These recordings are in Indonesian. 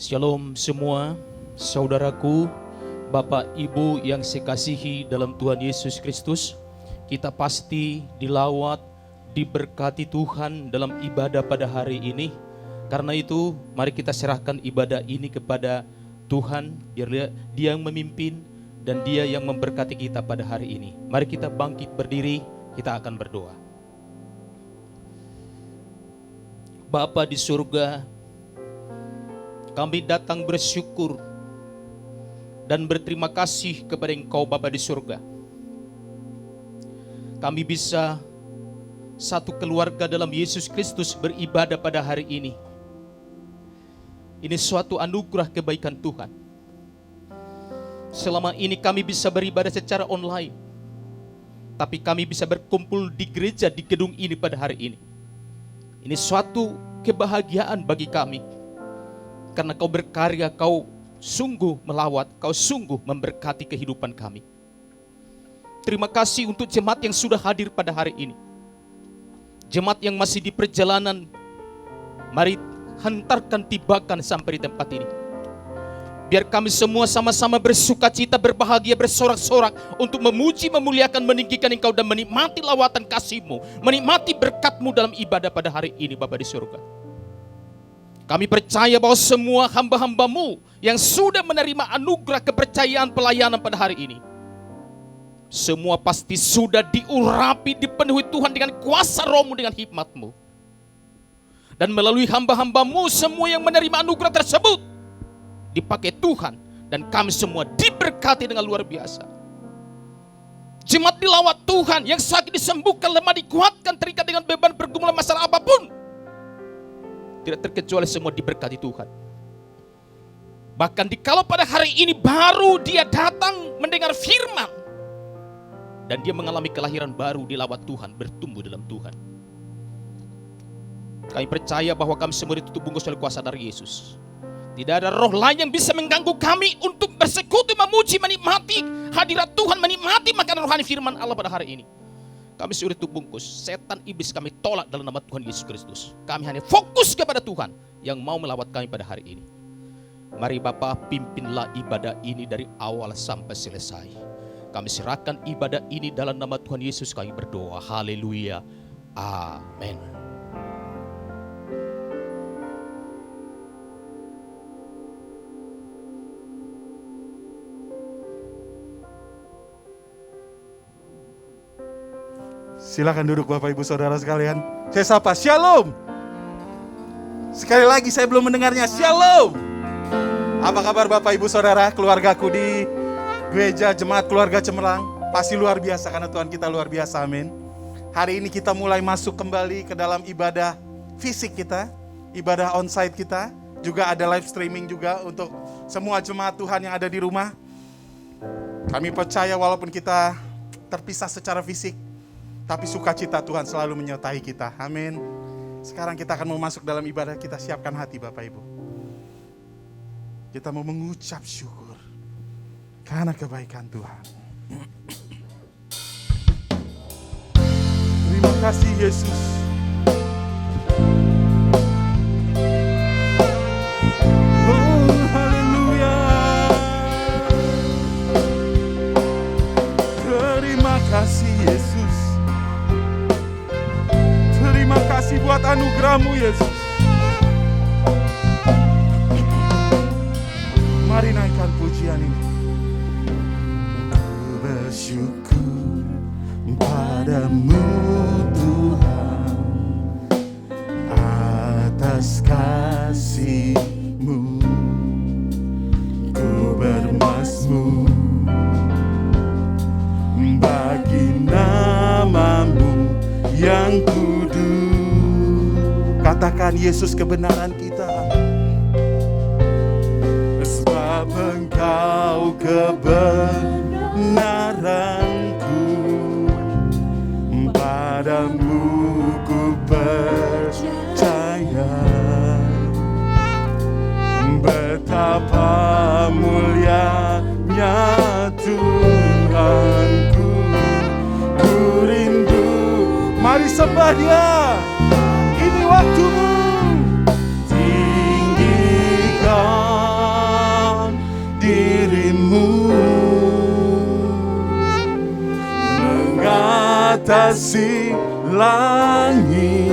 Shalom semua, saudaraku, Bapak Ibu yang saya kasihi dalam Tuhan Yesus Kristus. Kita pasti dilawat, diberkati Tuhan dalam ibadah pada hari ini. Karena itu, mari kita serahkan ibadah ini kepada Tuhan, biar Dia yang memimpin dan Dia yang memberkati kita pada hari ini. Mari kita bangkit berdiri, kita akan berdoa. Bapa di surga, kami datang bersyukur dan berterima kasih kepada Engkau Bapa di surga. Kami bisa satu keluarga dalam Yesus Kristus beribadah pada hari ini. Ini suatu anugerah kebaikan Tuhan. Selama ini kami bisa beribadah secara online, tapi kami bisa berkumpul di gereja di gedung ini pada hari ini. Ini suatu kebahagiaan bagi kami. Karena Kau berkarya, Kau sungguh melawat, Kau sungguh memberkati kehidupan kami. Terima kasih untuk jemaat yang sudah hadir pada hari ini. Jemaat yang masih di perjalanan, mari hantarkan, tibakan sampai di tempat ini. Biar kami semua sama-sama bersuka cita, berbahagia, bersorak-sorak untuk memuji, memuliakan, meninggikan Engkau dan menikmati lawatan kasih-Mu, menikmati berkat-Mu dalam ibadah pada hari ini Bapa di surga. Kami percaya bahwa semua hamba-hamba-Mu yang sudah menerima anugerah kepercayaan pelayanan pada hari ini, semua pasti sudah diurapi, dipenuhi Tuhan dengan kuasa Roh-Mu, dengan hikmat-Mu. Dan melalui hamba-hamba-Mu semua yang menerima anugerah tersebut dipakai Tuhan, dan kami semua diberkati dengan luar biasa. Jemaat dilawat Tuhan, yang sakit disembuhkan, lemah dikuatkan, terikat dengan beban pergumulan masalah apapun, tidak terkecuali semua diberkati Tuhan. Bahkan dikalau pada hari ini baru dia datang mendengar firman, dan dia mengalami kelahiran baru, dilawat Tuhan, bertumbuh dalam Tuhan. Kami percaya bahwa kami semua ditutup bungkus oleh kuasa dari Yesus. Tidak ada roh lain yang bisa mengganggu kami untuk bersekutu, memuji, menikmati hadirat Tuhan, menikmati makanan rohani firman Allah pada hari ini. Kami sudah bungkus, setan iblis kami tolak dalam nama Tuhan Yesus Kristus. Kami hanya fokus kepada Tuhan yang mau melawat kami pada hari ini. Mari Bapa, pimpinlah ibadah ini dari awal sampai selesai. Kami serahkan ibadah ini dalam nama Tuhan Yesus, kami berdoa. Haleluya. Amin. Silakan duduk Bapak Ibu Saudara sekalian. Saya sapa, Shalom. Sekali lagi saya belum mendengarnya, Shalom. Apa kabar Bapak Ibu Saudara, keluargaku di gereja Jemaat Keluarga Cemerlang? Pasti luar biasa karena Tuhan kita luar biasa, amin. Hari ini kita mulai masuk kembali ke dalam ibadah fisik kita, ibadah onsite kita. Juga ada live streaming juga untuk semua jemaat Tuhan yang ada di rumah. Kami percaya walaupun kita terpisah secara fisik, tapi sukacita Tuhan selalu menyertai kita. Amin. Sekarang kita akan mau masuk dalam ibadah. Kita siapkan hati Bapak Ibu. Kita mau mengucap syukur karena kebaikan Tuhan. Terima kasih Yesus. Oh, haleluya. Terima kasih Yesus. Terima kasih buat anugerah-Mu Yesus. Mari naikkan pujian ini. Ku bersyukur padamu Tuhan atas kasih-Mu. Ku bermazmur bagi nama-Mu yang kudus. Katakan Yesus kebenaran kita. Sebab Engkau kebenaranku, padamu ku percaya. Betapa mulianya Tuhanku, ku rindu. Mari sembah Dia. Ini waktumu. Tinggikan mengatasi langit.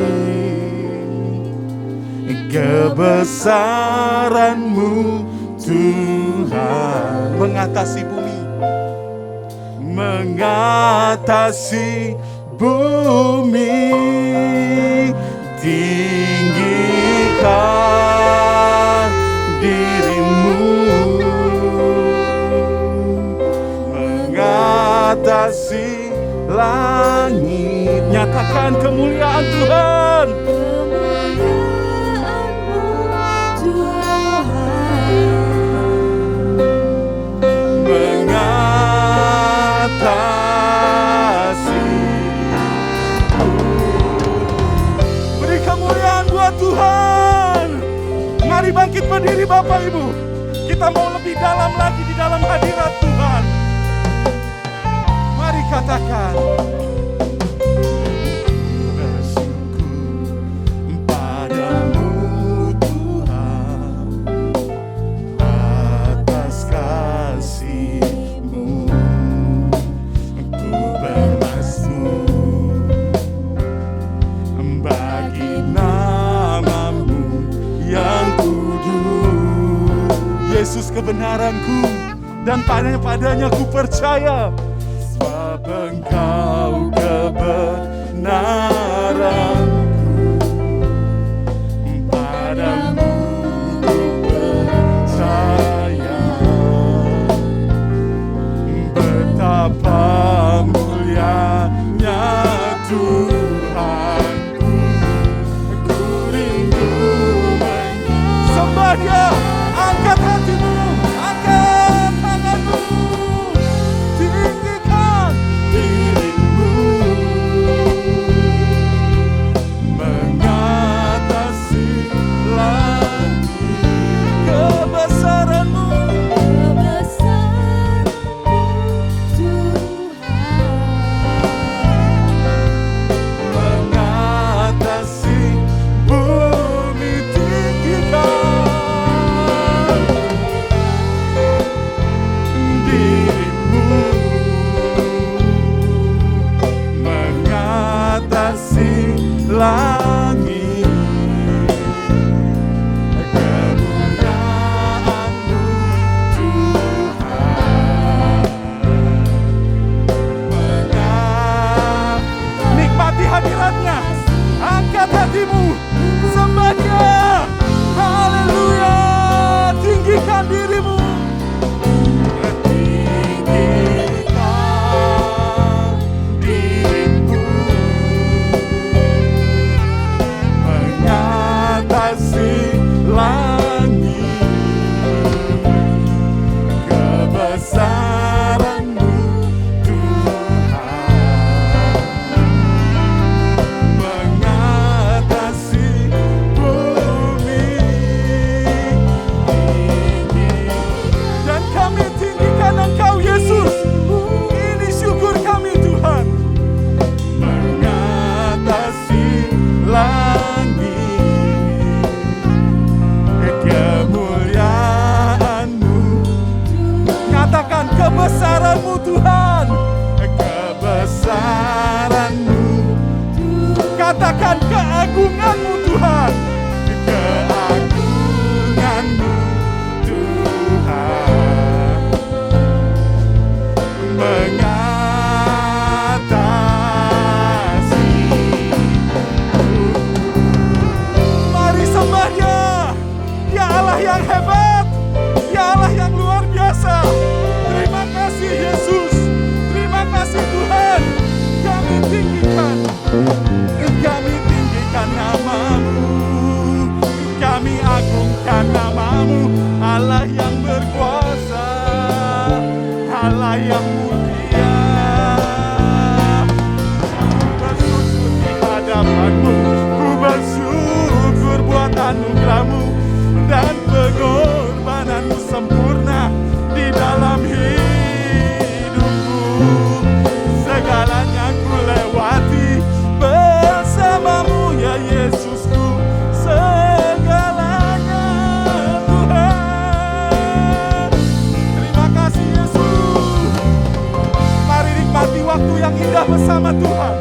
Kebesaran-Mu Tuhan mengatasi bumi, mengatasi bumi. Tinggikan diri-Mu, mengatasi langit. Nyatakan kemuliaan Tuhan. Mengatasi. Beri kemuliaan buat Tuhan. Mari bangkit berdiri Bapak Ibu. Kita mau lebih dalam lagi di dalam hadirat Tuhan. Mari katakan. Yesus kebenaranku, dan padanya ku percaya. Sebab Engkau kebenaranku, padamu ku percaya. Betapa mulianya Tuhanku, ku rindu sembah Dia. Angkat hatimu, angkat tanganmu, tinggikan diri-Mu, mengatasi langit. Kebesaran-Mu, Tuhan, mengatasi bumi. Tinggikan langit. Kemuliaan-Mu Tuhan, nikmati hadirat-Nya. Angkat hatimu, sembah Dia. Haleluya. Tinggikan diri-Mu, langit. Kebesaran-Mu Tuhan, mengatasi bumi. Dan kami tinggikan Engkau Yesus. Ini syukur kami Tuhan. Mengatasi langit. Kemuliaan-Mu, katakan kebesaran-Mu Tuhan. Kebesaran-Mu, katakan keagungan-Mu Tuhan. Keagungan-Mu Tuhan, mengatasi. Mari sembah Dia. Ya Allah yang hebat, Ya Allah yang luar biasa. Terima kasih Yesus, terima kasih Tuhan. Kami tinggikan nama-Mu, kami agungkan nama-Mu. Allah yang berkuasa, Allah yang mulia. Ku bersyukur di hadapan-Mu, ku bersyukur buat anugerah-Mu dan pengorbanan-Mu sempurna di dalam hidupku. Segalanya ku lewati bersama-Mu ya Yesusku. Segalanya Tuhan. Terima kasih Yesus. Mari nikmati waktu yang indah bersama Tuhan.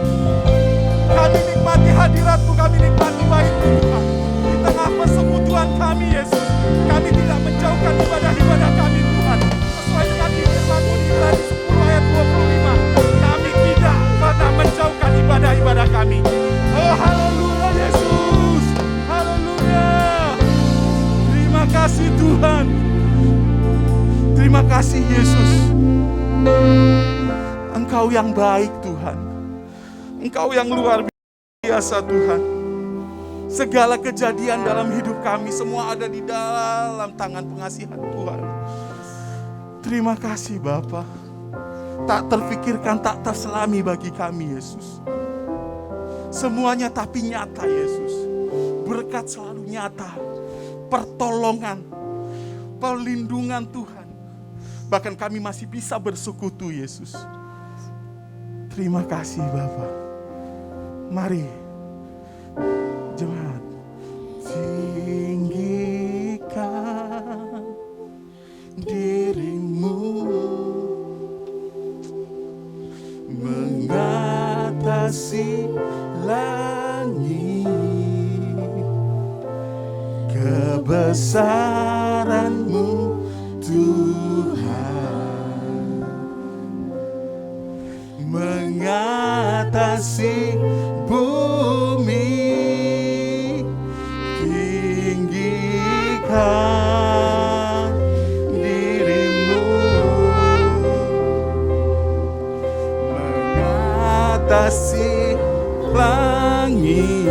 kasih Tuhan. Terima kasih Yesus. Engkau yang baik Tuhan. Engkau yang luar biasa Tuhan. Segala kejadian dalam hidup kami semua ada di dalam tangan pengasihan Tuhan. Terima kasih Bapa. Tak terfikirkan, tak terselami bagi kami Yesus. Semuanya tapi nyata Yesus. Berkat selalu nyata. Pertolongan, perlindungan Tuhan. Bahkan kami masih bisa bersekutu Yesus. Terima kasih Bapa. Mari jemaat, tinggikan dirimu mengatasi langit. Kebesaran-Mu Tuhan mengatasi bumi. Tinggikan dirimu mengatasi langit.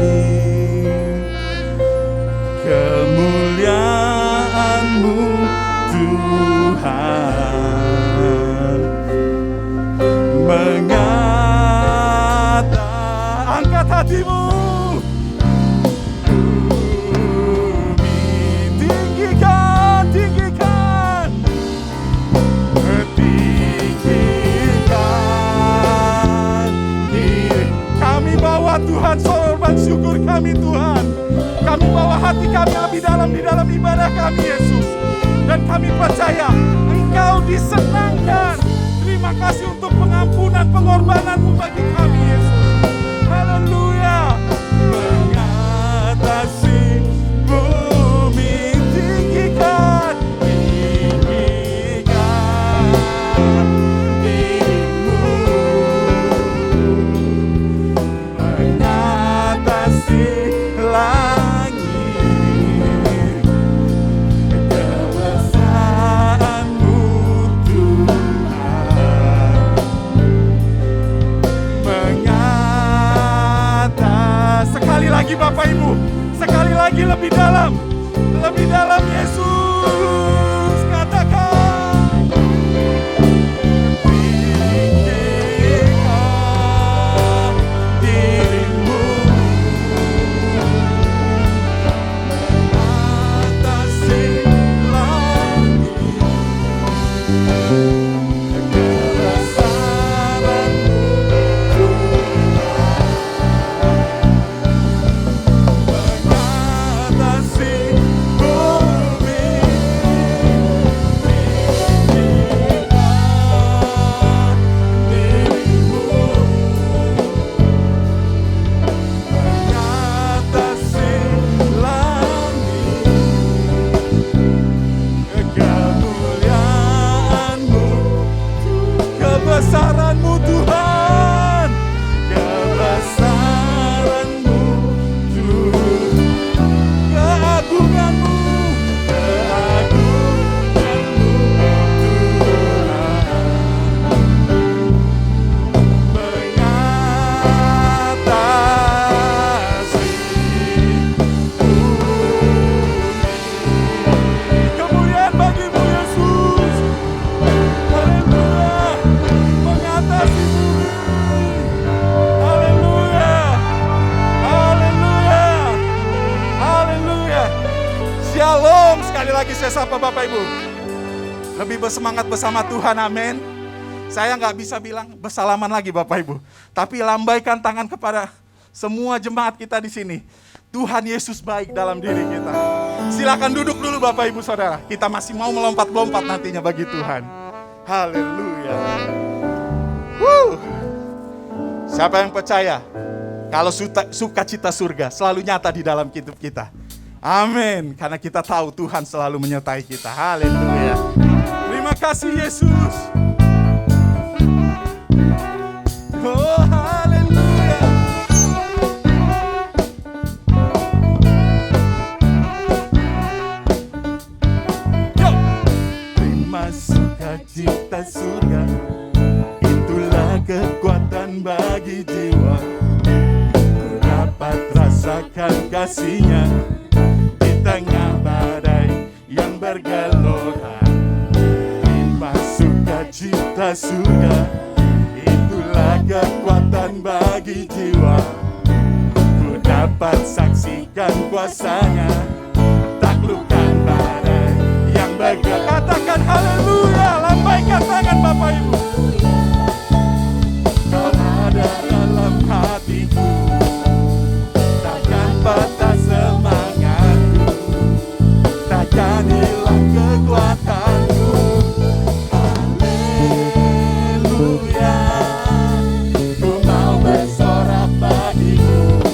Kemuliaan-Mu Tuhan angkat hatimu. Tinggikan diri. Kami bawa Tuhan sorban syukur kami Tuhan. Kami bawa hati kami lebih dalam di dalam ibadah kami Yesus. Dan kami percaya Engkau disenangkan. Terima kasih untuk pengampunan pengorbanan-Mu bagi kami Yesus. Haleluya. Mengatasi bumi. Tinggikan dirimu mengatasi langit. Kebesaran-Mu Tuhan mengatasi. Sekali lagi Bapak Ibu, sekali lagi lebih dalam Yesus, katakan. Tinggikan dirimu mengatasi langit. Kebesaran-Mu mengatasi bumi. Shalom. Sekali lagi saya sapa Bapak Ibu. Lebih bersemangat bersama Tuhan, amin. Saya nggak bisa bilang bersalaman lagi Bapak Ibu. Tapi lambaikan tangan kepada semua jemaat kita di sini. Tuhan Yesus baik dalam diri kita. Silakan duduk dulu Bapak Ibu Saudara. Kita masih mau melompat-lompat nantinya bagi Tuhan. Haleluya. Siapa yang percaya? Kalau sukacita surga selalu nyata di dalam hidup kita. Amin. Karena kita tahu Tuhan selalu menyertai kita. Haleluya. Terima kasih Yesus. Oh, haleluya. surga. Itulah kekuatan bagi jiwa. Ku dapat rasakan kasih-Nya di tengah badai yang bergelora. Limpah sukacita surga. Itulah kekuatan bagi jiwa. Ku dapat saksikan kuasa-Nya, taklukkan badai yang bergelora. Katakan haleluya, lambaikan tangan Bapak Ibu. Kau ada dalam hatiku, takkan patah semangatku, takkan hilang kekuatanku. Haleluya, ku mau bersorak bagimu.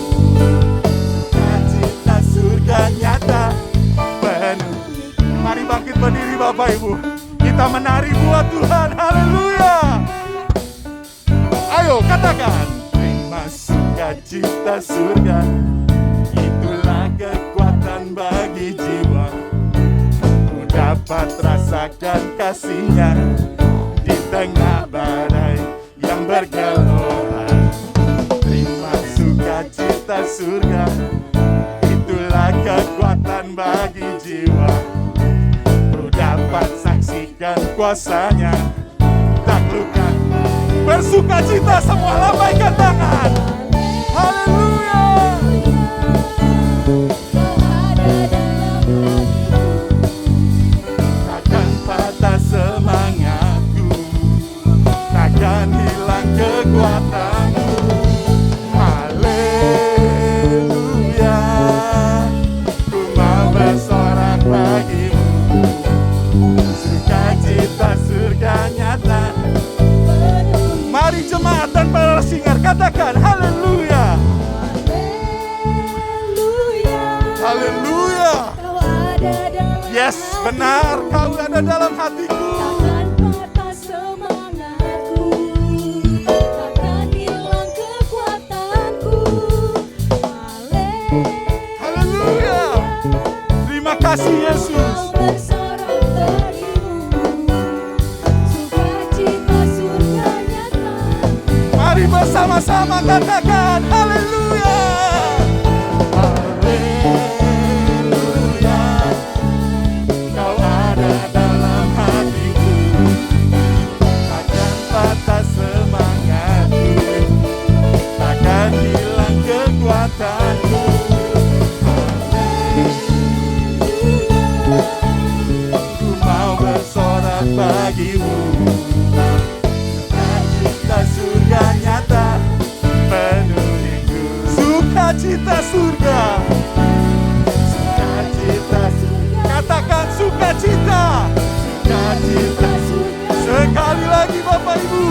Sukacita surga nyata penuh. Mari bangkit berdiri Bapak Ibu, kita menari buat Tuhan. Haleluya. Ayo katakan, terima sukacita surga. Itulah kekuatan bagi jiwa. Ku dapat rasakan kasih-Nya di tengah badai yang bergelora. Terima sukacita surga. Itulah kekuatan bagi jiwa. Ku dapat saksikan kuasa-Nya, taklukkan. Bersukacita semua, lambaikan tangan. Haleluya. Takkan patah semangatku, takkan hilang kekuatanku. Haleluya, ku mau bersorak bagimu. Sukacita surga nyata. Mari jemaat dan para singar katakan haleluya. Haleluya. Yes, benar, Kau ada dalam hatiku. Takkan patah semangatku, takkan hilang kekuatanku. Haleluya. Terima kasih Yesus. Mau bersorak bagimu, sukacita surga nyata. Mari bersama-sama katakan haleluya. Haleluya. Kau ada dalam hatiku, takkan patah semangatku, takkan hilang kekuatanku. Ku mau bersorak bagimu. Sukacita surga nyata penuhiku. Sukacita surga. Sukacita surga. Katakan sukacita. Sukacita surga. Sekali lagi Bapak Ibu.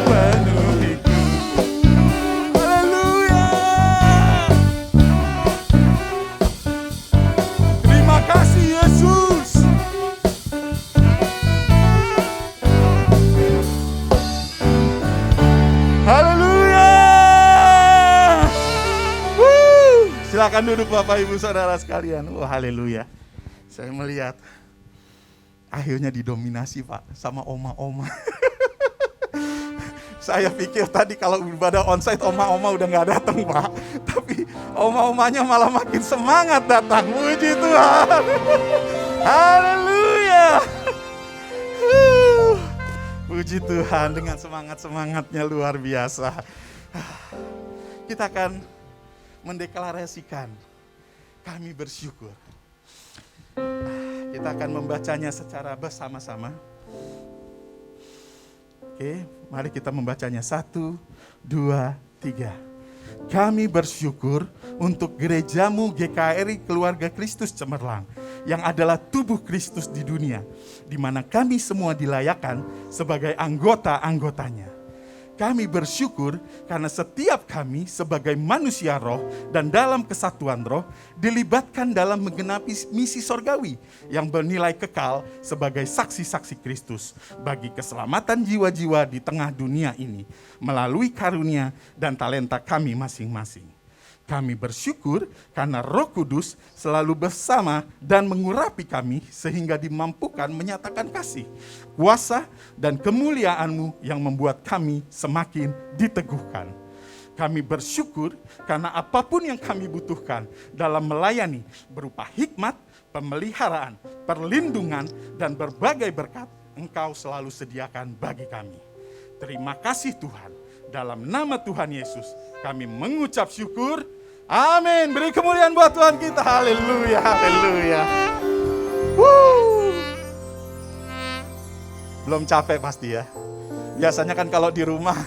Penuhiku. Haleluya. Terima kasih Yesus. Haleluya. Silakan duduk Bapak Ibu Saudara sekalian. Wah, haleluya. Saya melihat akhirnya didominasi Pak sama oma-oma. Saya pikir tadi kalau ibadah onsite oma-oma udah gak datang Pak. Tapi oma-omanya malah makin semangat datang. Puji Tuhan. Haleluya. Puji Tuhan, dengan semangat-semangatnya luar biasa. Kita akan mendeklarasikan kami bersyukur. Kita akan membacanya secara bersama-sama. Oke, mari kita membacanya. 1, 2, 3. Kami bersyukur untuk gerejamu GKRI Keluarga Kristus Cemerlang, yang adalah tubuh Kristus di dunia, di mana kami semua dilayakkan sebagai anggota-anggotanya. Kami bersyukur karena setiap kami sebagai manusia roh dan dalam kesatuan roh dilibatkan dalam menggenapi misi sorgawi yang bernilai kekal sebagai saksi-saksi Kristus bagi keselamatan jiwa-jiwa di tengah dunia ini melalui karunia dan talenta kami masing-masing. Kami bersyukur karena Roh Kudus selalu bersama dan mengurapi kami sehingga dimampukan menyatakan kasih, kuasa, dan kemuliaan-Mu yang membuat kami semakin diteguhkan. Kami bersyukur karena apapun yang kami butuhkan dalam melayani berupa hikmat, pemeliharaan, perlindungan, dan berbagai berkat, Engkau selalu sediakan bagi kami. Terima kasih Tuhan. Dalam nama Tuhan Yesus kami mengucap syukur. Amin. Beri kemuliaan buat Tuhan kita. Haleluya, haleluya. Belum capek pasti ya. Biasanya kan kalau di rumah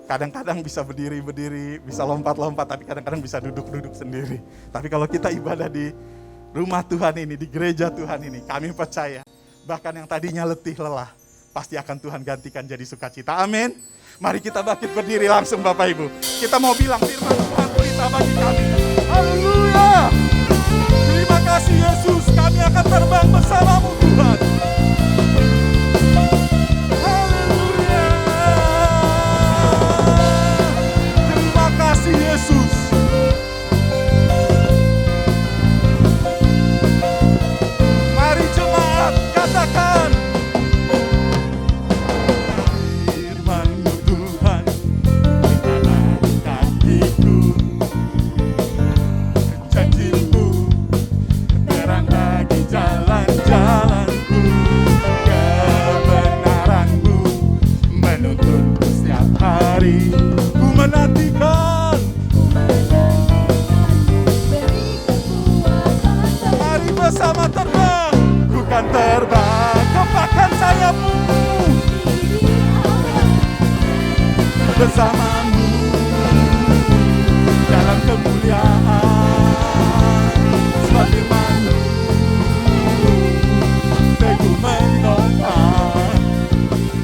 kadang-kadang bisa berdiri-berdiri, bisa lompat-lompat, tapi kadang-kadang bisa duduk-duduk sendiri. Tapi kalau kita ibadah di rumah Tuhan ini, di gereja Tuhan ini, kami percaya bahkan yang tadinya letih lelah, pasti akan Tuhan gantikan jadi sukacita. Amin. Mari kita bangkit berdiri langsung Bapak Ibu. Kita mau bilang firman Tuhan berita bagi kami. Haleluya. Terima kasih Yesus, kami akan terbang bersamamu Tuhan. Haleluya. Terima kasih Yesus. Mari jemaat katakan. Bersama terbang, ku kan terbang, kepakkan sayapmu bersamamu dalam kemuliaan. Sebab firman-Mu teguh menopang,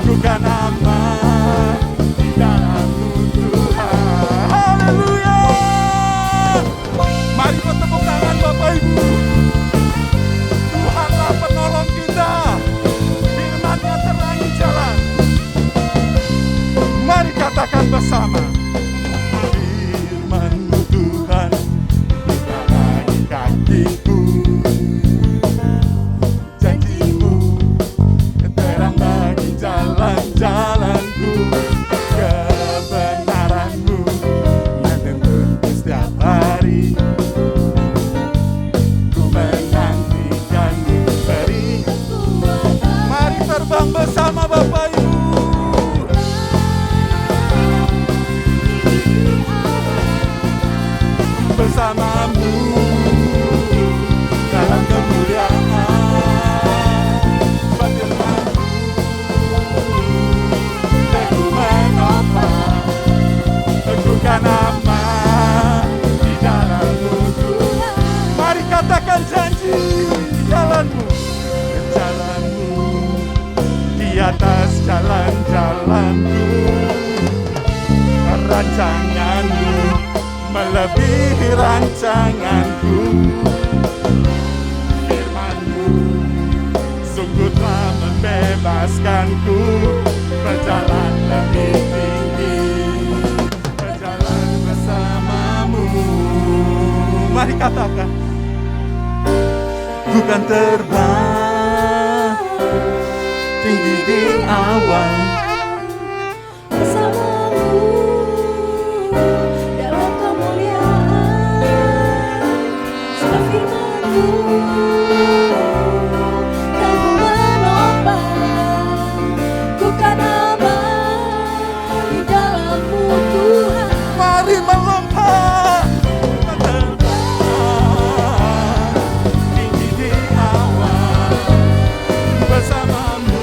ku kan aman di dalam-Mu Tuhan. Haleluya. Mari bertepuk tangan Bapak Ibu. Penolong kita, firman-Nya terangi jalan. Mari katakan bersama. Firman-Mu Tuhan, terangi kakiku. Janji-Mu terang bagi jalan-jalanku. Kebenaran-Mu menuntunku setiap hari. Terbang bersama Bapak Ibu. Bersamamu dalam kemuliaan. Sebab firman-Mu teguh menopang, teguhkan aman di dalam-Mu Tuhan. Mari katakan janji jalan-Mu. Di atas jalan-jalanku, rancangan-Mu melebihi rancanganku. Firman-Mu sungguh telah membebaskanku, berjalan lebih tinggi, berjalan bersama-Mu. Mari katakan, ku kan terbang tinggi di awan bersamamu dalam kemuliaan. Sebab firman-Mu teguh menopang, ku kan aman di dalam-Mu Tuhan. Mari melompat, terbang tinggi di awan bersama-Mu.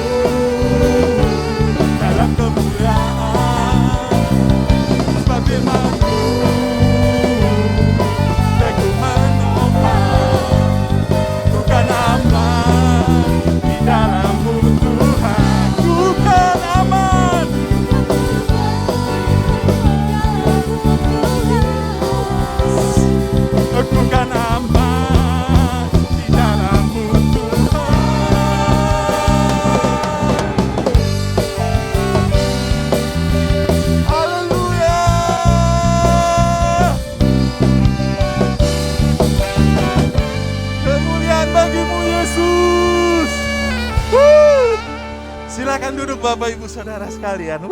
Silakan duduk Bapak Ibu Saudara sekalian.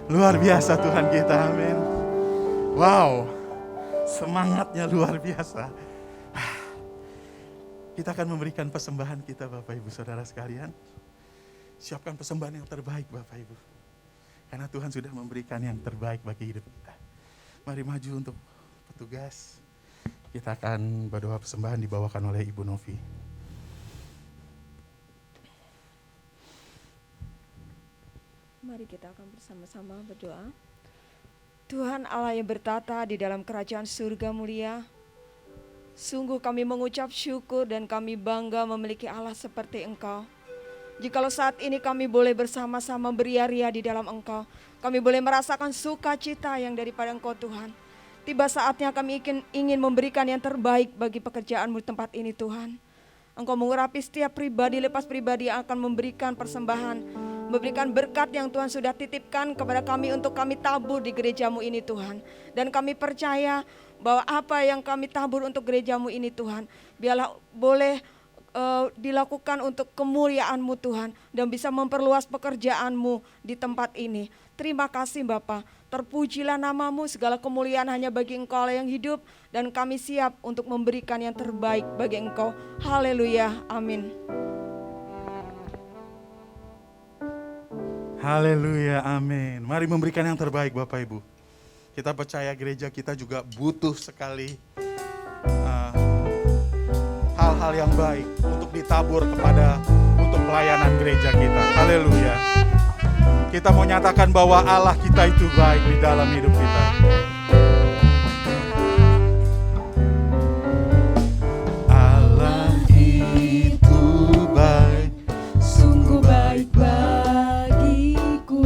Luar biasa Tuhan kita, amin. Wow, semangatnya luar biasa. Kita akan memberikan persembahan kita Bapak Ibu Saudara sekalian. Siapkan persembahan yang terbaik Bapak Ibu. Karena Tuhan sudah memberikan yang terbaik bagi hidup kita. Mari maju untuk petugas. Kita akan berdoa persembahan dibawakan oleh Ibu Novi. Mari kita akan bersama-sama berdoa. Tuhan Allah yang bertata di dalam kerajaan surga mulia, sungguh kami mengucap syukur dan kami bangga memiliki Allah seperti Engkau. Jikalau saat ini kami boleh bersama-sama beria-ria di dalam Engkau, kami boleh merasakan sukacita yang daripada Engkau Tuhan. Tiba saatnya kami ingin memberikan yang terbaik bagi pekerjaan-Mu di tempat ini Tuhan. Engkau mengurapi setiap pribadi lepas pribadi yang akan memberikan persembahan, memberikan berkat yang Tuhan sudah titipkan kepada kami untuk kami tabur di gereja-Mu ini Tuhan. Dan kami percaya bahwa apa yang kami tabur untuk gereja-Mu ini Tuhan, biarlah boleh dilakukan untuk kemuliaan-Mu Tuhan, dan bisa memperluas pekerjaan-Mu di tempat ini. Terima kasih Bapa, terpujilah nama-Mu, segala kemuliaan hanya bagi Engkau Allah yang hidup, dan kami siap untuk memberikan yang terbaik bagi Engkau. Haleluya, amin. Haleluya, amin. Mari memberikan yang terbaik Bapak Ibu. Kita percaya gereja kita juga butuh sekali hal-hal yang baik untuk ditabur untuk pelayanan gereja kita. Haleluya. Kita mau nyatakan bahwa Allah kita itu baik di dalam hidup kita. Allah itu baik, Sungguh baik bagiku,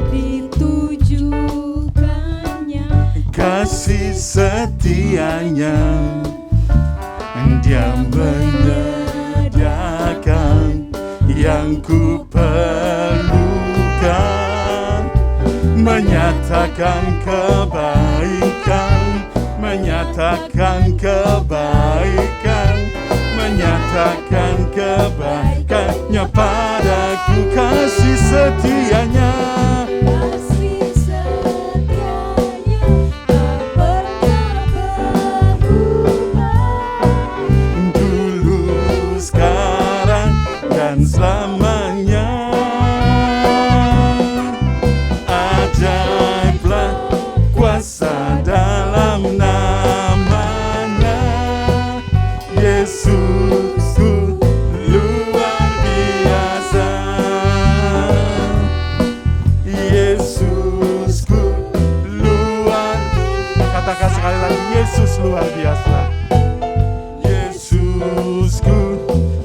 ditujukannya kasih setianya. Dia menyediakan yang ku perlukan, menyatakan kebaikan, menyatakan kebaikan, menyatakan kebaikannya padaku, kasih setianya. kasih setianya tak pernah berubah. Dulu, sekarang, dan selamanya. Ajaiblah kuasa dalam namanya. Yesusku luar biasa. Yesusku luar. Katakan sekali lagi, Yesus luar biasa. Yesusku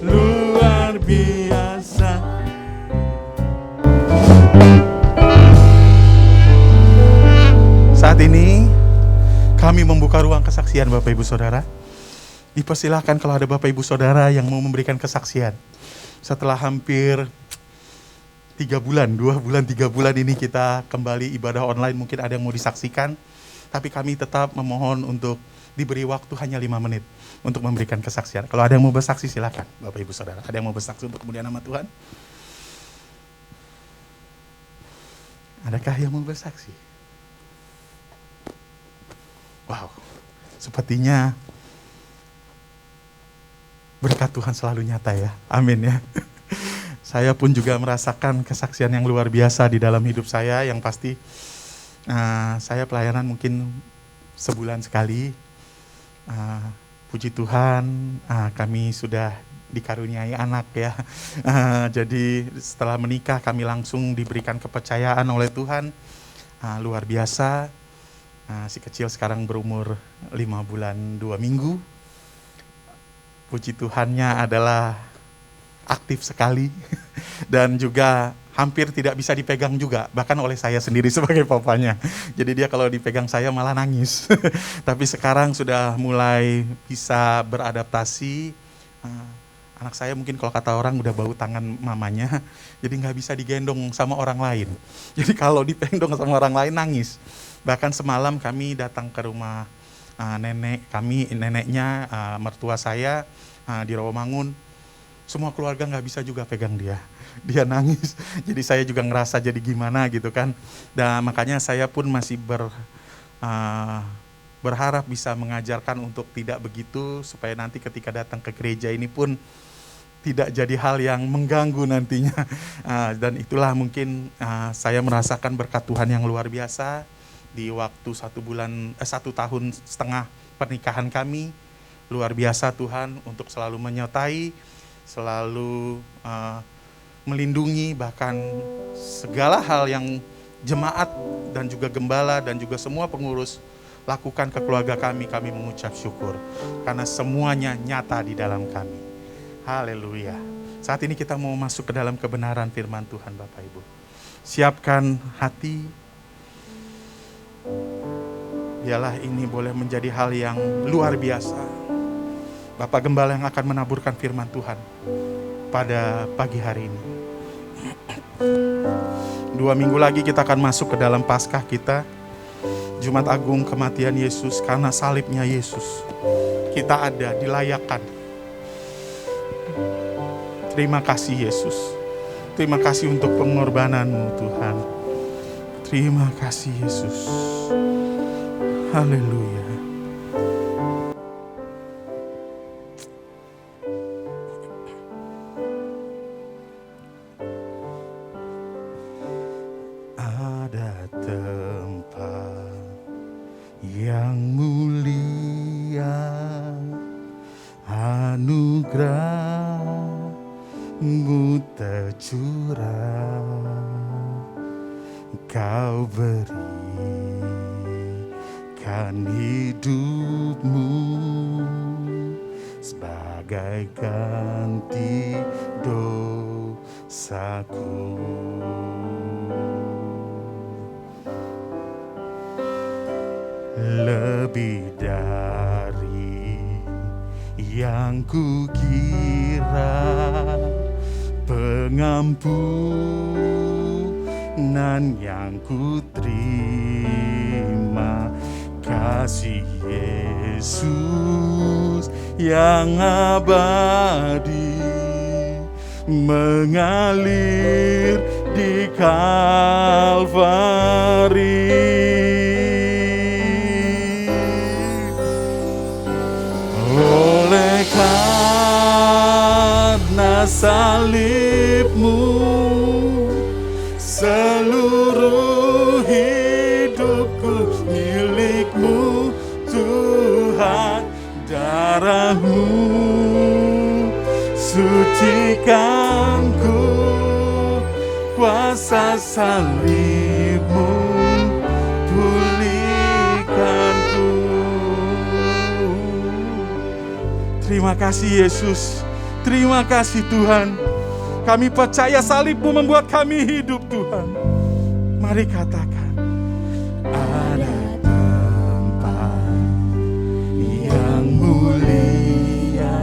luar biasa. Saat ini kami membuka ruang kesaksian Bapak Ibu Saudara. Dipersilahkan kalau ada Bapak Ibu Saudara yang mau memberikan kesaksian. Setelah hampir 3 bulan, 2 bulan, 3 bulan ini kita kembali ibadah online, mungkin ada yang mau disaksikan. Tapi kami tetap memohon untuk diberi waktu hanya 5 menit untuk memberikan kesaksian. Kalau ada yang mau bersaksi silakan Bapak Ibu Saudara. Ada yang mau bersaksi untuk kemuliaan nama Tuhan? Adakah yang mau bersaksi? Wow, sepertinya berkat Tuhan selalu nyata ya. Amin ya. Saya pun juga merasakan kesaksian yang luar biasa di dalam hidup saya. Yang pasti saya pelayanan mungkin sebulan sekali. Puji Tuhan, kami sudah dikaruniai anak ya. Jadi setelah menikah kami langsung diberikan kepercayaan oleh Tuhan. Luar biasa. Si kecil sekarang berumur 5 bulan 2 minggu. Puji Tuhannya adalah aktif sekali dan juga hampir tidak bisa dipegang juga, bahkan oleh saya sendiri sebagai papanya. Jadi dia kalau dipegang saya malah nangis. Tapi sekarang sudah mulai bisa beradaptasi. Anak saya mungkin kalau kata orang udah bau tangan mamanya, jadi nggak bisa digendong sama orang lain. Jadi kalau digendong sama orang lain nangis. Bahkan semalam kami datang ke rumah neneknya mertua saya di Rawamangun. semua keluarga nggak bisa juga pegang dia. Dia nangis, jadi saya juga ngerasa jadi gimana gitu kan. Dan makanya saya pun masih berharap bisa mengajarkan untuk tidak begitu, supaya nanti ketika datang ke gereja ini pun tidak jadi hal yang mengganggu nantinya. Dan itulah mungkin saya merasakan berkat Tuhan yang luar biasa di waktu 1 tahun setengah pernikahan kami. Luar biasa Tuhan untuk selalu menyertai, selalu melindungi, bahkan segala hal yang jemaat dan juga gembala dan juga semua pengurus lakukan ke keluarga kami mengucap syukur karena semuanya nyata di dalam kami. Haleluya. Saat ini kita mau masuk ke dalam kebenaran firman Tuhan Bapak Ibu. Siapkan hati. Biarlah ini boleh menjadi hal yang luar biasa. Bapak Gembala yang akan menaburkan firman Tuhan pada pagi hari ini. 2 minggu lagi kita akan masuk ke dalam Paskah kita. Jumat Agung kematian Yesus, karena salibnya Yesus kita ada, dilayakkan. Terima kasih Yesus. Terima kasih untuk pengorbananmu Tuhan. Terima kasih Yesus. Haleluya. Ada tempat yang mulia, anugerah-Mu tercurah, Kau berikan hidup-Mu sebagai ganti dosaku. Lebih dari yang kukira, pengampunan yang kuterima, kasih Yesus yang abadi mengalir di Kalvari. Oleh karena salib-Mu, seluruh hidupku milik-Mu Tuhan. Darah-Mu sucikanku, kuasa salib-Mu pulihkanku. Terima kasih Yesus. Terima kasih Tuhan. Kami percaya salib-Mu membuat kami hidup Tuhan. Mari katakan. Ada tempat yang mulia,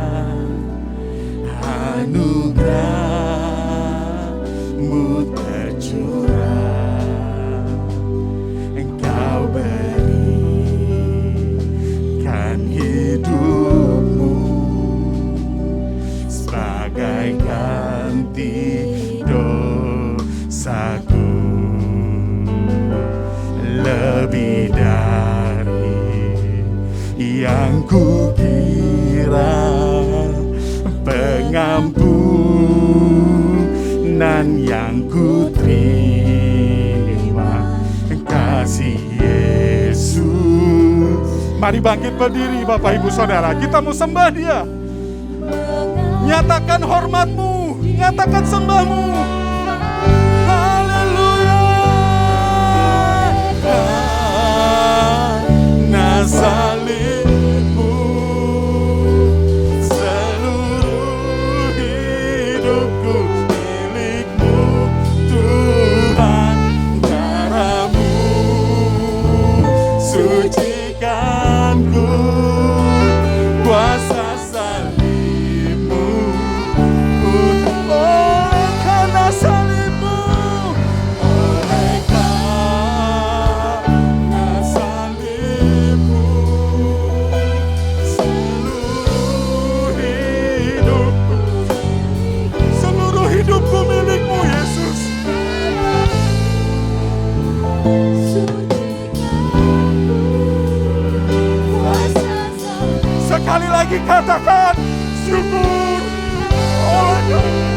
anugerah-Mu tercurah, Engkau berikan hidup-Mu sebagai ganti dosaku. Lebih dari yang kukira, pengampunan yang kuterima, kasih Yesus. Mari bangkit berdiri Bapak Ibu Saudara, kita mau sembah Dia. Nyatakan hormat-Mu, nyatakan sembah-Mu. Haleluya. Karena salib-Mu, seluruh hidupku milik-Mu Tuhan. Darah-Mu sucikanku, kuasa salib-Mu. Oh, karena salib-Mu, oleh karena salib-Mu, Sekali lagi katakan syukur. Oh Tuhan.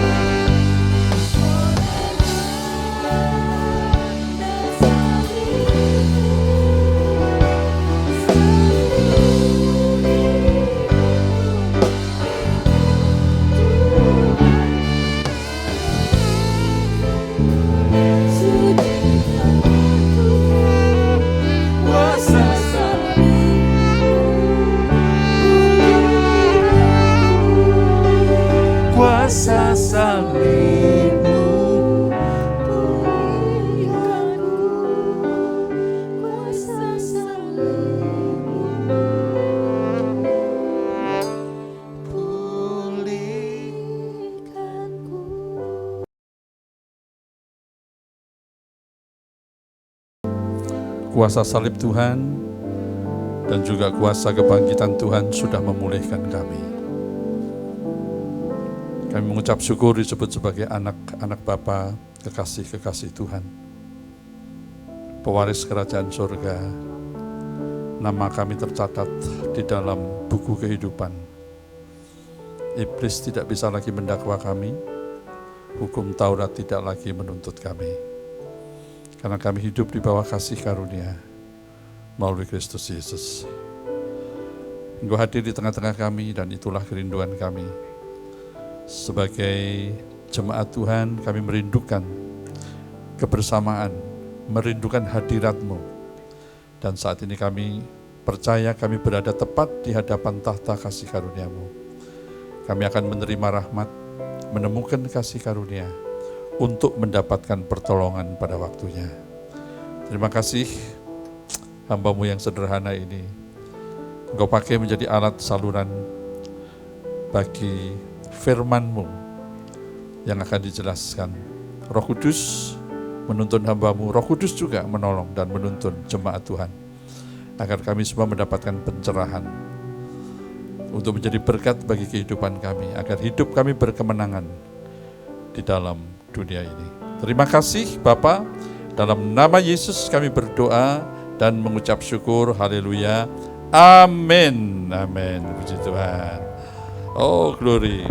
Kuasa salibmu pulihkanku, kuasa salibmu pulihkanku. Kuasa salib Tuhan dan juga kuasa kebangkitan Tuhan sudah memulihkan kami. Kami mengucap syukur disebut sebagai anak-anak Bapa, kekasih-kekasih Tuhan, pewaris kerajaan surga. Nama kami tercatat di dalam buku kehidupan. Iblis tidak bisa lagi mendakwa kami, hukum Taurat tidak lagi menuntut kami. Karena kami hidup di bawah kasih karunia melalui Kristus Yesus. Engkau hadir di tengah-tengah kami dan itulah kerinduan kami. Sebagai jemaat Tuhan, kami merindukan kebersamaan, merindukan hadirat-Mu. Dan saat ini kami percaya kami berada tepat di hadapan tahta kasih karunia-Mu. Kami akan menerima rahmat, menemukan kasih karunia untuk mendapatkan pertolongan pada waktunya. Terima kasih hamba-Mu yang sederhana ini. Engkau pakai menjadi alat saluran bagi firman-Mu yang akan dijelaskan. Roh Kudus menuntun hamba-Mu, Roh Kudus juga menolong dan menuntun jemaat Tuhan, agar kami semua mendapatkan pencerahan untuk menjadi berkat bagi kehidupan kami, agar hidup kami berkemenangan di dalam dunia ini. Terima kasih Bapa, dalam nama Yesus kami berdoa dan mengucap syukur. Haleluya. Amin. Amin. Puji Tuhan. Oh, glory.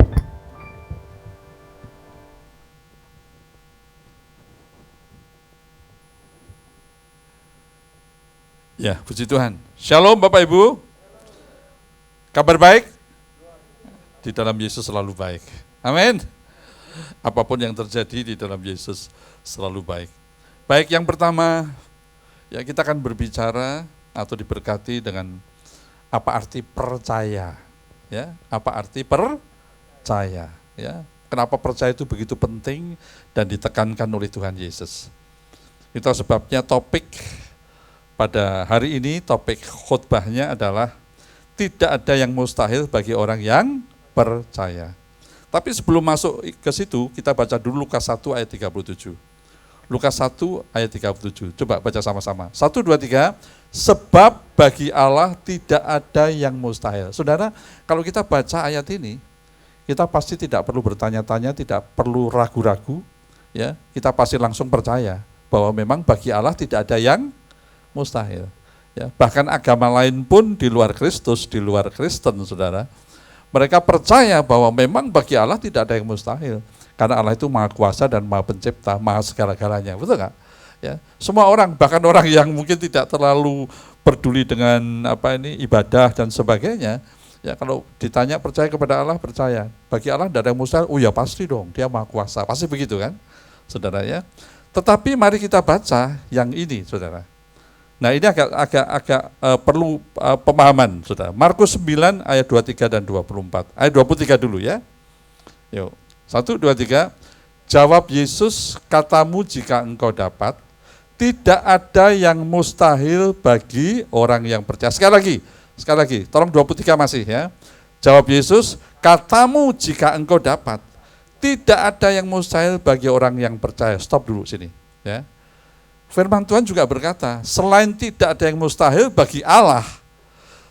Ya, puji Tuhan. Shalom Bapak Ibu. Kabar baik? Di dalam Yesus selalu baik. Amin. Apapun yang terjadi di dalam Yesus selalu baik. Baik, yang pertama, ya kita akan berbicara atau diberkati dengan apa arti percaya. Ya, apa arti percaya? Ya, kenapa percaya itu begitu penting dan ditekankan oleh Tuhan Yesus? Itu sebabnya topik pada hari ini, topik khotbahnya adalah tidak ada yang mustahil bagi orang yang percaya. Tapi sebelum masuk ke situ, kita baca dulu Lukas 1 ayat 37. Lukas 1 ayat 37. Coba baca sama-sama. 1, 2, 3. Sebab bagi Allah tidak ada yang mustahil. Saudara, kalau kita baca ayat ini, kita pasti tidak perlu bertanya-tanya, tidak perlu ragu-ragu, ya. Kita pasti langsung percaya bahwa memang bagi Allah tidak ada yang mustahil. Ya, bahkan agama lain pun di luar Kristus, di luar Kristen, saudara, mereka percaya bahwa memang bagi Allah tidak ada yang mustahil. Karena Allah itu Maha Kuasa dan Maha Pencipta, Maha segala-galanya, betul nggak? Ya, semua orang, bahkan orang yang mungkin tidak terlalu peduli dengan ibadah dan sebagainya, ya kalau ditanya percaya kepada Allah, percaya. Bagi Allah tidak ada yang mustahil. Oh ya pasti dong, Dia Maha Kuasa, pasti begitu kan, saudara ya. Tetapi mari kita baca yang ini, saudara. Nah ini agak perlu pemahaman, saudara. Markus 9 ayat 23 dan 24. Ayat 23 dulu ya. Yuk, 1, 2, 3. Jawab Yesus, katamu jika engkau dapat, tidak ada yang mustahil bagi orang yang percaya. Sekali lagi, tolong 23 masih ya. Jawab Yesus, katamu jika engkau dapat, tidak ada yang mustahil bagi orang yang percaya. Stop dulu sini ya. Firman Tuhan juga berkata, selain tidak ada yang mustahil bagi Allah,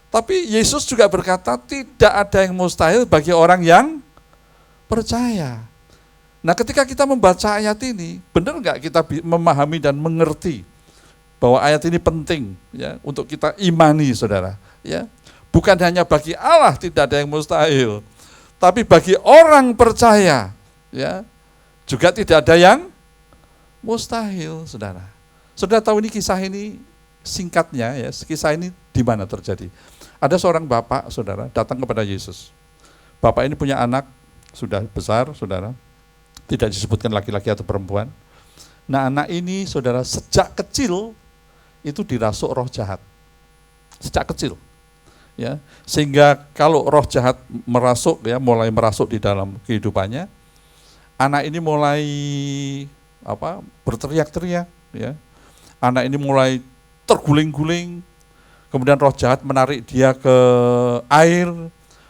tapi Yesus juga berkata tidak ada yang mustahil bagi orang yang percaya. Nah ketika kita membaca ayat ini, benar nggak kita memahami dan mengerti bahwa ayat ini penting ya untuk kita imani, saudara? Ya, Bukan hanya bagi Allah tidak ada yang mustahil, tapi bagi orang percaya, ya, juga tidak ada yang mustahil, saudara. Saudara tahu ini kisah ini singkatnya, ya, kisah ini di mana terjadi? Ada seorang bapak, saudara, datang kepada Yesus. Bapak ini punya anak, sudah besar, saudara, tidak disebutkan laki-laki atau perempuan. Nah, anak ini, saudara, sejak kecil itu dirasuk roh jahat. Sejak kecil. Ya, sehingga kalau roh jahat merasuk, ya, mulai merasuk di dalam kehidupannya, anak ini mulai berteriak-teriak, ya. Anak ini mulai terguling-guling, kemudian roh jahat menarik dia ke air,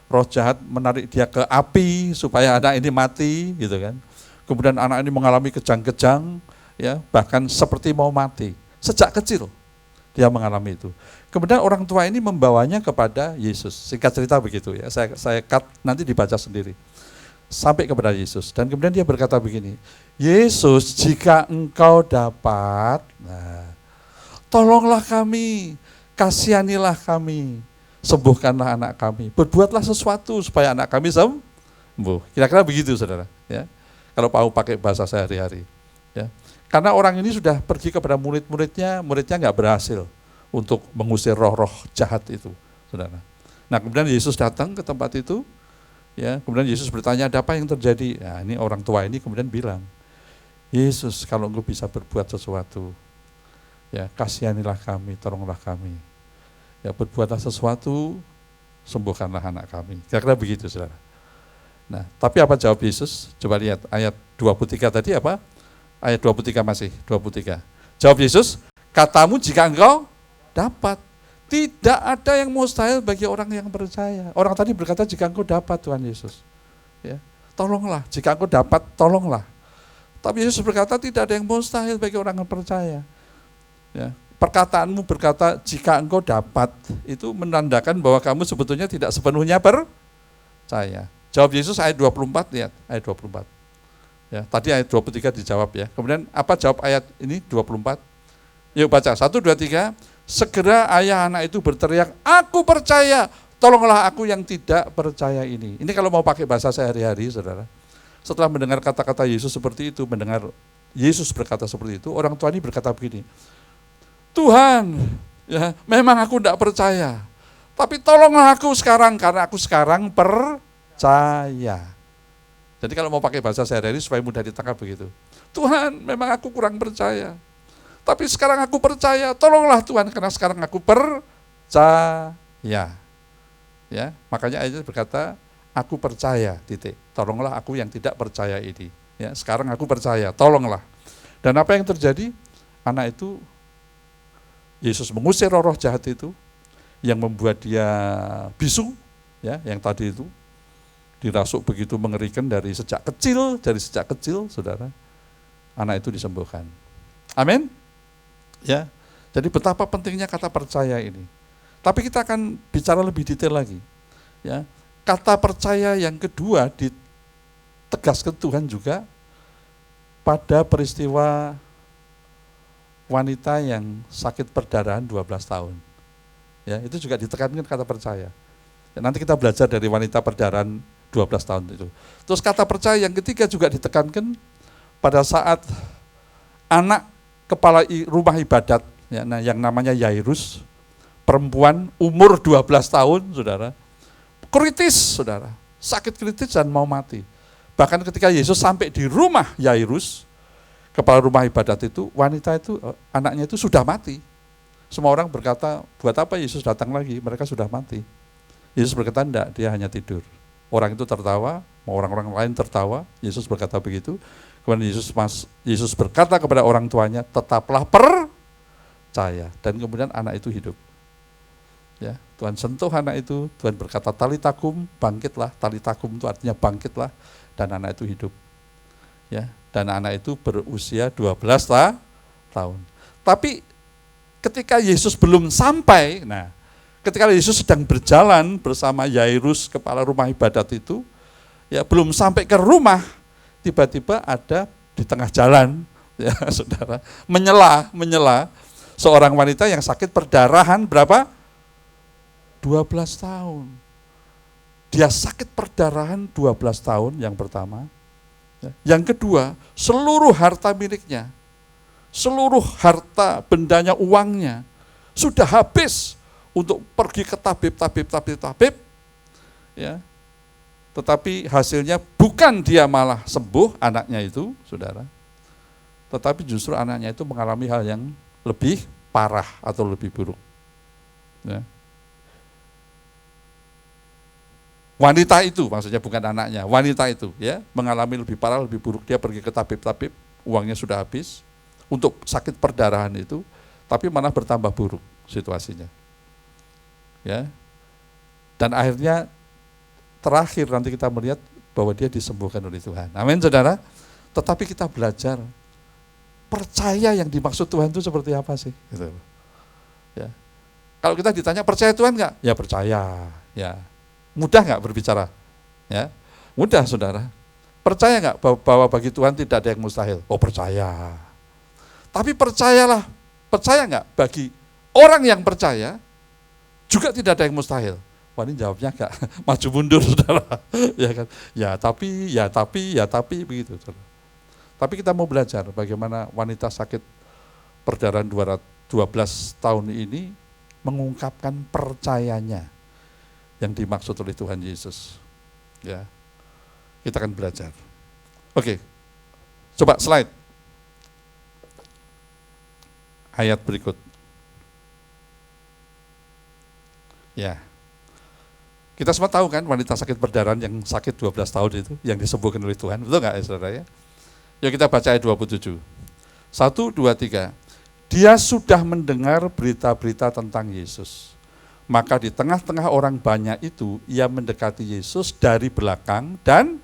roh jahat menarik dia ke api supaya anak ini mati, gitu kan. Kemudian anak ini mengalami kejang-kejang, ya, bahkan seperti mau mati. Sejak kecil dia mengalami itu. Kemudian orang tua ini membawanya kepada Yesus. Singkat cerita begitu, ya. Saya cut, nanti dibaca sendiri. Sampai kepada Yesus. Dan kemudian dia berkata begini, Yesus, jika engkau dapat, tolonglah kami, kasihanilah kami, sembuhkanlah anak kami, berbuatlah sesuatu supaya anak kami sembuh. Kira-kira begitu, saudara. Ya. Kalau mau pakai bahasa sehari-hari. Ya. Karena orang ini sudah pergi kepada muridnya nggak berhasil untuk mengusir roh-roh jahat itu, saudara. Nah, kemudian Yesus datang ke tempat itu, ya. Kemudian Yesus bertanya, ada apa yang terjadi? Nah, ini orang tua ini kemudian bilang, Yesus, kalau engkau bisa berbuat sesuatu, ya, kasihanilah kami, tolonglah kami. Ya, berbuatlah sesuatu, sembuhkanlah anak kami. Kira-kira begitu, saudara. Nah, tapi apa jawab Yesus? Coba lihat ayat 23 tadi apa? Ayat 23 masih, 23. Jawab Yesus, katamu jika engkau dapat. Tidak ada yang mustahil bagi orang yang percaya. Orang tadi berkata jika engkau dapat, Tuhan Yesus. Ya, tolonglah, jika engkau dapat, tolonglah. Tapi Yesus berkata tidak ada yang mustahil bagi orang yang percaya. Ya, perkataanmu berkata jika engkau dapat, itu menandakan bahwa kamu sebetulnya tidak sepenuhnya percaya. Jawab Yesus ayat 24, lihat ayat 24. Ya, tadi ayat 23 dijawab, ya. Kemudian apa jawab ayat ini 24? Yuk baca, 1, 2, 3. Segera ayah anak itu berteriak, aku percaya, tolonglah aku yang tidak percaya ini. Ini kalau mau pakai bahasa sehari-hari, saudara. Setelah mendengar kata-kata Yesus seperti itu, mendengar Yesus berkata seperti itu, orang tua ini berkata begini, Tuhan, ya, memang aku tidak percaya, tapi tolonglah aku sekarang, karena aku sekarang percaya. Jadi kalau mau pakai bahasa sehari-hari supaya mudah ditangkap begitu. Tuhan, memang aku kurang percaya, tapi sekarang aku percaya, tolonglah Tuhan, karena sekarang aku percaya. Ya, makanya ayatnya berkata, aku percaya, titik. Tolonglah aku yang tidak percaya ini. Ya, sekarang aku percaya, tolonglah. Dan apa yang terjadi? Anak itu, Yesus mengusir roh-roh jahat itu, yang membuat dia bisu, ya, yang tadi itu, dirasuk begitu mengerikan dari sejak kecil, saudara, anak itu disembuhkan. Amin. Ya, jadi betapa pentingnya kata percaya ini. Tapi kita akan bicara lebih detail lagi. Ya, kata percaya yang kedua ditegaskan Tuhan juga pada peristiwa wanita yang sakit perdarahan 12 tahun. Ya, itu juga ditekankan kata percaya. Ya, nanti kita belajar dari wanita perdarahan 12 tahun itu. Terus kata percaya yang ketiga juga ditekankan pada saat anak kepala rumah ibadat, ya, nah, yang namanya Yairus, perempuan umur 12 tahun, saudara, kritis, saudara, sakit kritis dan mau mati. Bahkan ketika Yesus sampai di rumah Yairus, kepala rumah ibadat itu, wanita itu, anaknya itu sudah mati. Semua orang berkata, buat apa Yesus datang lagi, mereka sudah mati. Yesus berkata, enggak, dia hanya tidur. Orang itu tertawa, orang-orang lain tertawa, Yesus berkata begitu. Kemudian Yesus berkata kepada orang tuanya, tetaplah percaya. Dan kemudian anak itu hidup. Ya, Tuhan sentuh anak itu, Tuhan berkata talitakum, bangkitlah. Talitakum itu artinya bangkitlah, dan anak itu hidup. Ya, dan anak itu berusia 12 tahun. Tapi ketika Yesus belum sampai, nah, ketika Yesus sedang berjalan bersama Yairus, kepala rumah ibadat itu, ya, belum sampai ke rumah, tiba-tiba ada di tengah jalan, ya, saudara, menyela seorang wanita yang sakit perdarahan berapa? 12 tahun. Dia sakit perdarahan 12 tahun yang pertama. Yang kedua, seluruh harta miliknya, seluruh harta bendanya, uangnya, sudah habis untuk pergi ke tabib. Ya. Tetapi hasilnya bukan dia malah sembuh anaknya itu, saudara. Tetapi justru anaknya itu mengalami hal yang lebih parah atau lebih buruk. Ya. Wanita itu, maksudnya bukan anaknya, wanita itu ya mengalami lebih parah, lebih buruk. Dia pergi ke tabib, uangnya sudah habis untuk sakit perdarahan itu, tapi malah bertambah buruk situasinya. Ya. Dan akhirnya terakhir nanti kita melihat bahwa dia disembuhkan oleh Tuhan. Amin, saudara. Tetapi kita belajar percaya yang dimaksud Tuhan itu seperti apa sih? Gitu. Ya. Kalau kita ditanya percaya Tuhan nggak? Ya percaya. Ya. Mudah nggak berbicara? Ya, mudah, saudara. Percaya nggak bahwa bagi Tuhan tidak ada yang mustahil? Oh, percaya. Tapi percaya nggak bagi orang yang percaya juga tidak ada yang mustahil? Wah, ini jawabnya nggak maju mundur, saudara. Ya kan? Ya tapi begitu, saudara. Tapi kita mau belajar bagaimana wanita sakit perdarahan 12 tahun ini mengungkapkan percayanya yang dimaksud oleh Tuhan Yesus. Ya. Kita akan belajar. Oke. Coba slide. Ayat berikut. Ya. Kita semua tahu kan wanita sakit perdarahan yang sakit 12 tahun itu yang disembuhkan oleh Tuhan. Betul enggak, saudara ya? Yuk kita baca ayat 27. 1, 2, 3. Dia sudah mendengar berita-berita tentang Yesus. Maka di tengah-tengah orang banyak itu, ia mendekati Yesus dari belakang dan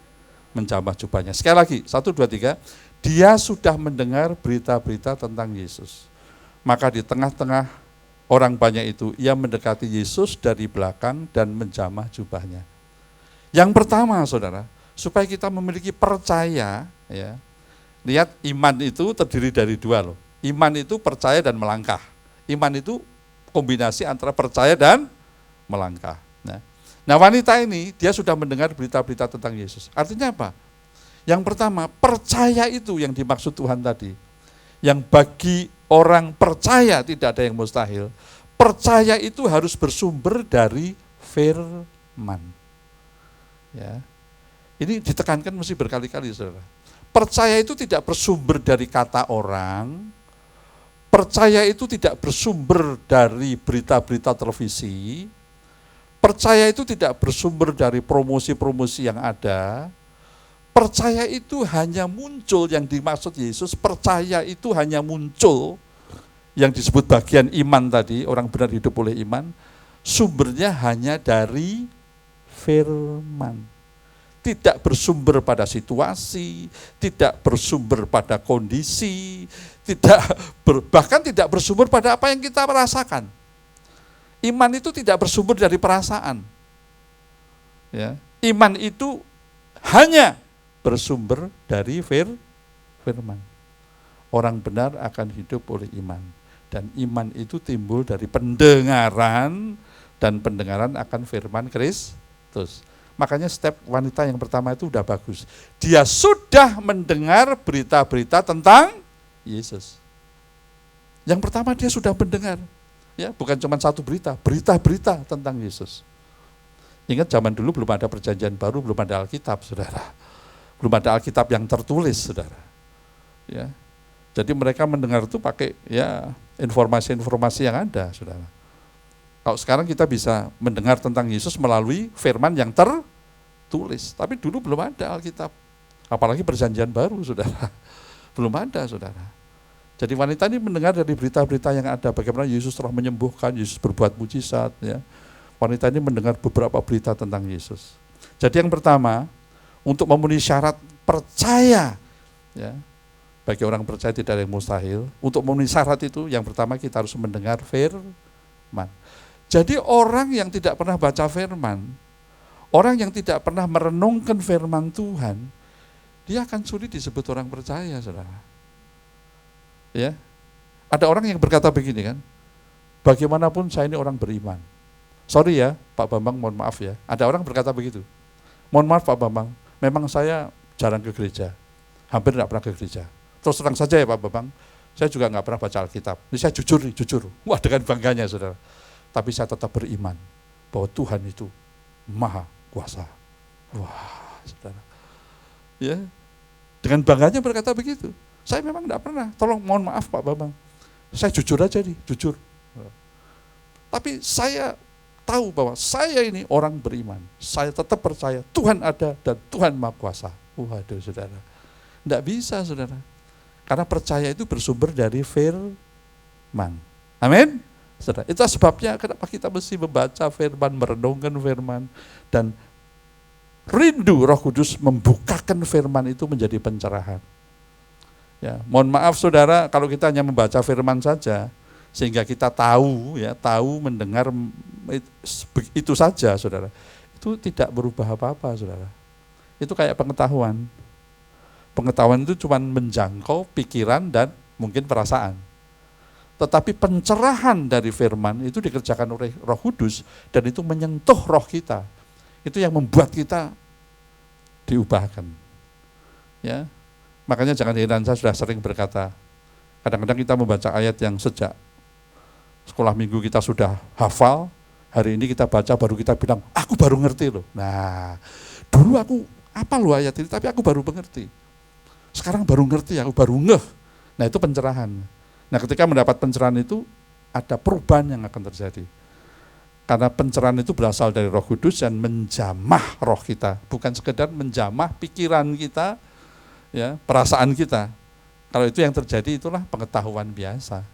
menjamah jubahnya. Sekali lagi, 1, 2, 3. Dia sudah mendengar berita-berita tentang Yesus. Maka di tengah-tengah orang banyak itu, ia mendekati Yesus dari belakang dan menjamah jubahnya. Yang pertama, saudara, supaya kita memiliki percaya, ya. Lihat, iman itu terdiri dari dua loh. Iman itu percaya dan melangkah. Iman itu kombinasi antara percaya dan melangkah. Nah, wanita ini dia sudah mendengar berita-berita tentang Yesus. Artinya apa? Yang pertama, percaya itu yang dimaksud Tuhan tadi. Yang bagi orang percaya tidak ada yang mustahil. Percaya itu harus bersumber dari firman. Ya. Ini ditekankan mesti berkali-kali, saudara. Percaya itu tidak bersumber dari kata orang. Percaya itu tidak bersumber dari berita-berita televisi. Percaya itu tidak bersumber dari promosi-promosi yang ada. Percaya itu hanya muncul yang dimaksud Yesus. Percaya itu hanya muncul yang disebut bagian iman tadi, orang benar hidup oleh iman. Sumbernya hanya dari firman. Tidak bersumber pada situasi, tidak bersumber pada kondisi, bahkan tidak bersumber pada apa yang kita rasakan. Iman itu tidak bersumber dari perasaan. Ya. Iman itu hanya bersumber dari firman. Orang benar akan hidup oleh iman. Dan iman itu timbul dari pendengaran, dan pendengaran akan firman Kristus. Makanya step wanita yang pertama itu udah bagus. Dia sudah mendengar berita-berita tentang Yesus. Yang pertama dia sudah mendengar. Ya, bukan cuma satu berita, berita-berita tentang Yesus. Ingat zaman dulu belum ada perjanjian baru, belum ada Alkitab, saudara. Belum ada Alkitab yang tertulis, saudara. Ya. Jadi mereka mendengar itu pakai ya informasi-informasi yang ada, saudara. Kalau sekarang kita bisa mendengar tentang Yesus melalui firman yang tertulis. Tapi dulu belum ada Alkitab. Apalagi perjanjian baru, saudara. Belum ada, saudara. Jadi wanita ini mendengar dari berita-berita yang ada. Bagaimana Yesus telah menyembuhkan, Yesus berbuat mujizat. Ya. Wanita ini mendengar beberapa berita tentang Yesus. Jadi yang pertama, untuk memenuhi syarat percaya. Ya, bagi orang percaya tidak ada yang mustahil. Untuk memenuhi syarat itu, yang pertama kita harus mendengar firman. Jadi orang yang tidak pernah baca firman, orang yang tidak pernah merenungkan firman Tuhan, dia akan sulit disebut orang percaya, saudara. Ya, ada orang yang berkata begini kan, bagaimanapun saya ini orang beriman, Sorry ya Pak Bambang, mohon maaf ya. Ada orang berkata begitu. Mohon maaf Pak Bambang, memang saya jarang ke gereja, hampir tidak pernah ke gereja. Terus terang saja ya Pak Bambang, saya juga nggak pernah baca Alkitab. Ini saya jujur nih, jujur. Wah, dengan bangganya saudara. Tapi saya tetap beriman bahwa Tuhan itu maha kuasa. Wah, saudara. Ya, dengan bangganya berkata begitu. Saya memang tidak pernah. Tolong mohon maaf Pak Bambang. Saya jujur aja nih, jujur. Tapi saya tahu bahwa saya ini orang beriman. Saya tetap percaya Tuhan ada dan Tuhan maha kuasa. Waduh saudara. Tidak bisa saudara. Karena percaya itu bersumber dari firman. Amin. Saudara, itu sebabnya kenapa kita mesti membaca firman, merenungkan firman, dan rindu Roh Kudus membukakan firman itu menjadi pencerahan. Ya, mohon maaf saudara, kalau kita hanya membaca firman saja, sehingga kita tahu, ya, tahu, mendengar itu saja, saudara, itu tidak berubah apa-apa, saudara. Itu kayak pengetahuan. Pengetahuan itu cuma menjangkau pikiran dan mungkin perasaan. Tetapi pencerahan dari firman itu dikerjakan oleh Roh Kudus dan itu menyentuh roh kita. Itu yang membuat kita diubahkan. Ya. Makanya jangan heran, saya sudah sering berkata, kadang-kadang kita membaca ayat yang sejak sekolah minggu kita sudah hafal, hari ini kita baca baru kita bilang, aku baru ngerti loh. Nah, dulu aku apa loh ayat ini, tapi aku baru mengerti. Sekarang baru ngerti, aku baru ngeh. Nah itu pencerahan. Nah ketika mendapat pencerahan itu, ada perubahan yang akan terjadi. Karena pencerahan itu berasal dari Roh Kudus dan menjamah roh kita. Bukan sekedar menjamah pikiran kita, ya, perasaan kita. Kalau itu yang terjadi itulah pengetahuan biasa.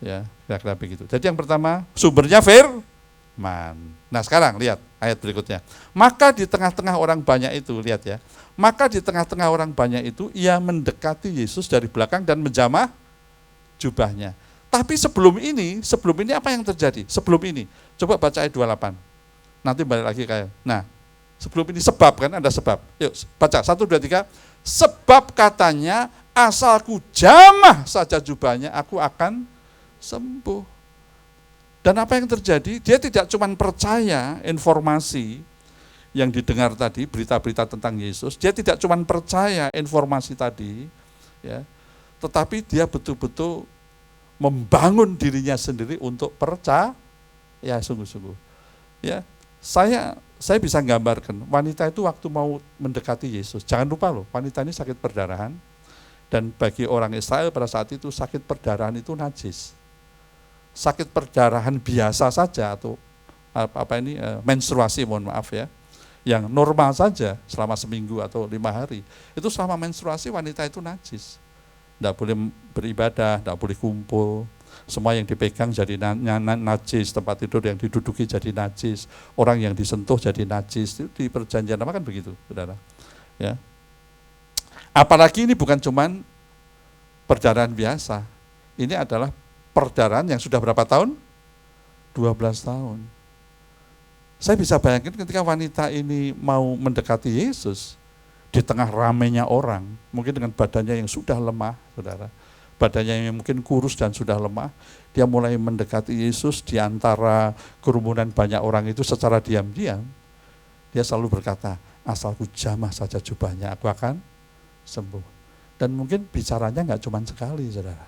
Ya, kira-kira begitu. Jadi yang pertama, sumbernya firman. Nah sekarang lihat ayat berikutnya. Maka di tengah-tengah orang banyak itu, lihat ya. Maka di tengah-tengah orang banyak itu, ia mendekati Yesus dari belakang dan menjamah jubahnya. Tapi sebelum ini apa yang terjadi? Sebelum ini, coba baca ayat 28. Nanti balik lagi kayak. Nah, sebelum ini sebab kan, ada sebab. Yuk baca, 1, 2, 3. Sebab katanya, asalku jamah saja jubahnya, aku akan sembuh. Dan apa yang terjadi? Dia tidak cuma percaya informasi yang didengar tadi, berita-berita tentang Yesus. Dia tidak cuma percaya informasi tadi, ya, tetapi dia betul-betul membangun dirinya sendiri untuk percaya, ya sungguh-sungguh. Ya, saya bisa gambarkan wanita itu waktu mau mendekati Yesus. Jangan lupa loh, wanita ini sakit perdarahan, dan bagi orang Israel pada saat itu sakit perdarahan itu najis. Sakit perdarahan biasa saja atau menstruasi, mohon maaf ya, yang normal saja selama seminggu atau 5 hari, itu selama menstruasi wanita itu najis. Tidak boleh beribadah, tidak boleh kumpul, semua yang dipegang jadi najis, tempat tidur yang diduduki jadi najis, orang yang disentuh jadi najis. Itu di perjanjian lama kan begitu, saudara. Ya. Apalagi ini bukan cuman perdarahan biasa, ini adalah perdarahan yang sudah berapa tahun? 12 tahun. Saya bisa bayangkan ketika wanita ini mau mendekati Yesus, di tengah ramainya orang, mungkin dengan badannya yang sudah lemah, saudara, badannya yang mungkin kurus dan sudah lemah, dia mulai mendekati Yesus di antara kerumunan banyak orang itu secara diam-diam. Dia selalu berkata, asalku jamah saja jubahnya, aku akan sembuh. Dan mungkin bicaranya nggak cuma sekali, saudara.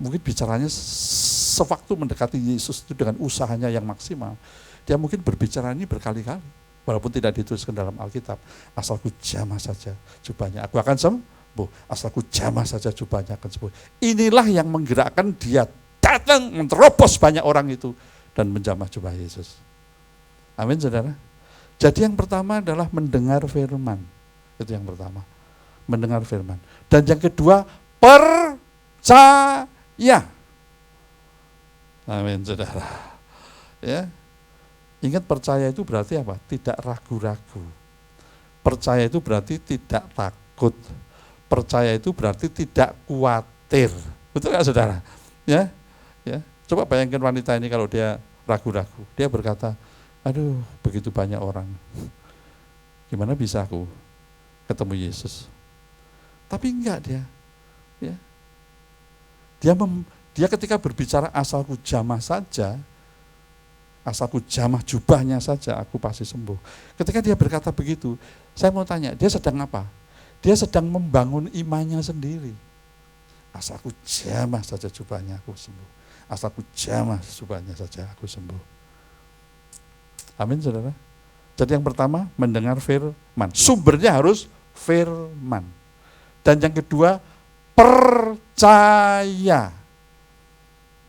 Mungkin bicaranya sewaktu mendekati Yesus itu dengan usahanya yang maksimal. Dia mungkin berbicara ini berkali-kali. Walaupun tidak dituliskan dalam Alkitab, asalku jamah saja jubahnya, aku akan sembuh. Asalku jamah saja jubahnya akan sembuh. Inilah yang menggerakkan dia datang menerobos banyak orang itu dan menjamah jubah Yesus. Amin, saudara. Jadi yang pertama adalah mendengar firman. Itu yang pertama, mendengar firman. Dan yang kedua, percaya. Amin, saudara. Ya. Ingat, percaya itu berarti apa? Tidak ragu-ragu. Percaya itu berarti tidak takut. Percaya itu berarti tidak khawatir. Betul nggak, saudara? Ya, ya. Coba bayangkan wanita ini kalau dia ragu-ragu. Dia berkata, aduh, begitu banyak orang. Gimana bisa aku ketemu Yesus? Tapi enggak dia. Ya. Dia ketika berbicara asalku jamah saja, Asalku jamah jubahnya saja, aku pasti sembuh. Ketika dia berkata begitu, saya mau tanya, dia sedang apa? Dia sedang membangun imannya sendiri. Asalku jamah saja jubahnya, aku sembuh. Asalku jamah jubahnya saja, aku sembuh. Amin, saudara. Jadi yang pertama, mendengar firman. Sumbernya harus firman. Dan yang kedua, percaya.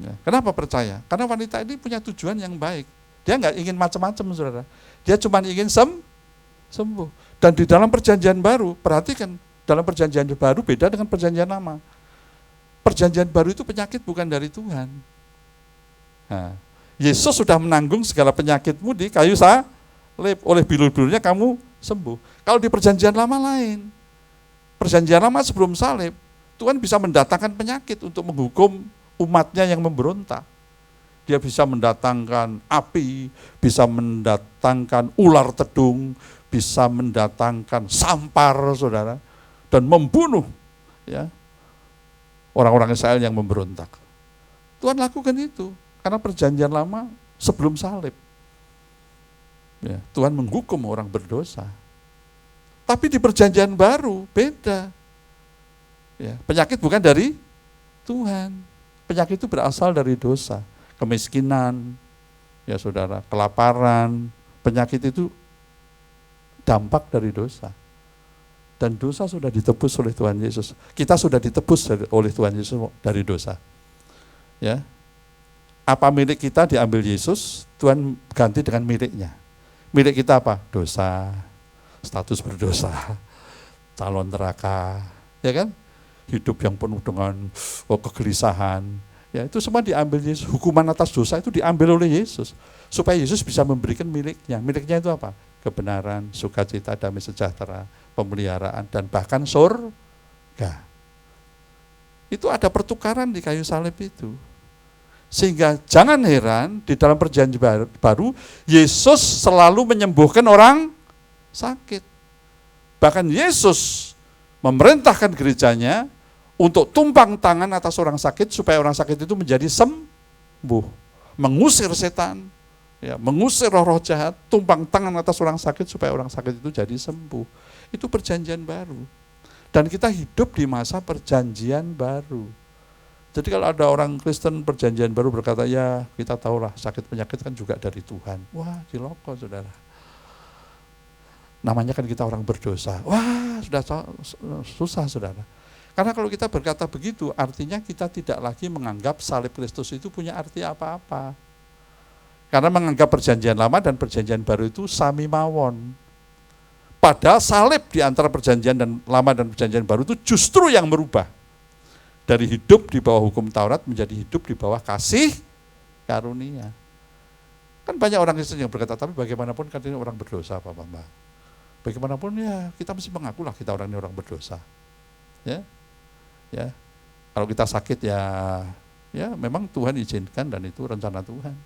Ya, kenapa percaya? Karena wanita ini punya tujuan yang baik. Dia nggak ingin macam-macam, saudara. Dia cuma ingin sembuh. Dan di dalam perjanjian baru, perhatikan, dalam perjanjian baru beda dengan perjanjian lama. Perjanjian baru itu penyakit bukan dari Tuhan. Nah, Yesus sudah menanggung segala penyakitmu di kayu salib. Oleh bilur-bilurnya kamu sembuh. Kalau di perjanjian lama lain. Perjanjian lama sebelum salib, Tuhan bisa mendatangkan penyakit untuk menghukum umatnya yang memberontak. Dia bisa mendatangkan api, bisa mendatangkan ular tedung, bisa mendatangkan sampar, saudara, dan membunuh ya orang-orang Israel yang memberontak. Tuhan lakukan itu karena perjanjian lama sebelum salib. Ya, Tuhan menghukum orang berdosa. Tapi di perjanjian baru beda. Ya, penyakit bukan dari Tuhan. Penyakit itu berasal dari dosa, kemiskinan, ya saudara, kelaparan. Penyakit itu dampak dari dosa. Dan dosa sudah ditebus oleh Tuhan Yesus. Kita sudah ditebus oleh Tuhan Yesus dari dosa. Ya. Apa milik kita diambil Yesus, Tuhan ganti dengan miliknya. Milik kita apa? Dosa, status berdosa, calon neraka, ya kan? Hidup yang penuh dengan kegelisahan. Ya, itu semua diambil Yesus. Hukuman atas dosa itu diambil oleh Yesus. Supaya Yesus bisa memberikan miliknya. Miliknya itu apa? Kebenaran, sukacita, damai sejahtera, pemeliharaan, dan bahkan surga. Itu ada pertukaran di kayu salib itu. Sehingga jangan heran di dalam perjanjian baru, Yesus selalu menyembuhkan orang sakit. Bahkan Yesus memerintahkan gerejanya untuk tumpang tangan atas orang sakit supaya orang sakit itu menjadi sembuh, mengusir setan, ya, mengusir roh-roh jahat, tumpang tangan atas orang sakit supaya orang sakit itu jadi sembuh. Itu perjanjian baru. Dan kita hidup di masa perjanjian baru. Jadi kalau ada orang Kristen perjanjian baru berkata, ya kita tahulah sakit penyakit kan juga dari Tuhan. Wah, ciloko saudara. Namanya kan kita orang berdosa. Wah, sudah susah saudara. Karena kalau kita berkata begitu, artinya kita tidak lagi menganggap salib Kristus itu punya arti apa-apa. Karena menganggap perjanjian lama dan perjanjian baru itu sami mawon. Padahal salib di antara perjanjian dan lama dan perjanjian baru itu justru yang merubah. Dari hidup di bawah hukum Taurat menjadi hidup di bawah kasih karunia. Kan banyak orang Kristen yang berkata, tapi bagaimanapun kan ini orang berdosa Pak. Bagaimanapun ya kita mesti mengakulah kita orang ini orang berdosa. Ya, kalau kita sakit ya memang Tuhan izinkan dan itu rencana Tuhan.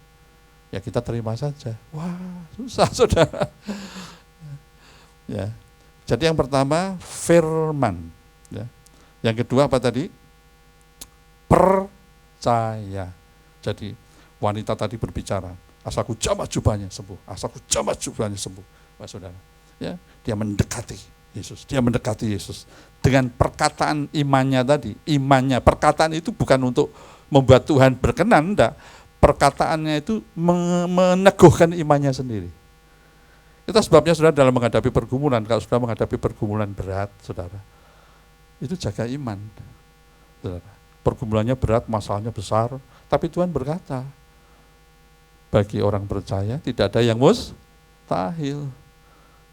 Ya kita terima saja. Wah, susah saudara. Ya, jadi yang pertama firman. Ya. Yang kedua apa tadi? Percaya. Jadi wanita tadi berbicara, asalku jamah jubahnya sembuh, asalku jamah jubahnya sembuh, Pak saudara. Ya, dia mendekati Yesus, dia mendekati Yesus dengan perkataan imannya tadi. Imannya, perkataan itu bukan untuk membuat Tuhan berkenan, enggak. Perkataannya itu meneguhkan imannya sendiri. Itu sebabnya saudara dalam menghadapi pergumulan, kalau sudah menghadapi pergumulan berat, saudara, itu jaga iman. Saudara, pergumulannya berat, masalahnya besar, tapi Tuhan berkata, bagi orang percaya tidak ada yang mustahil.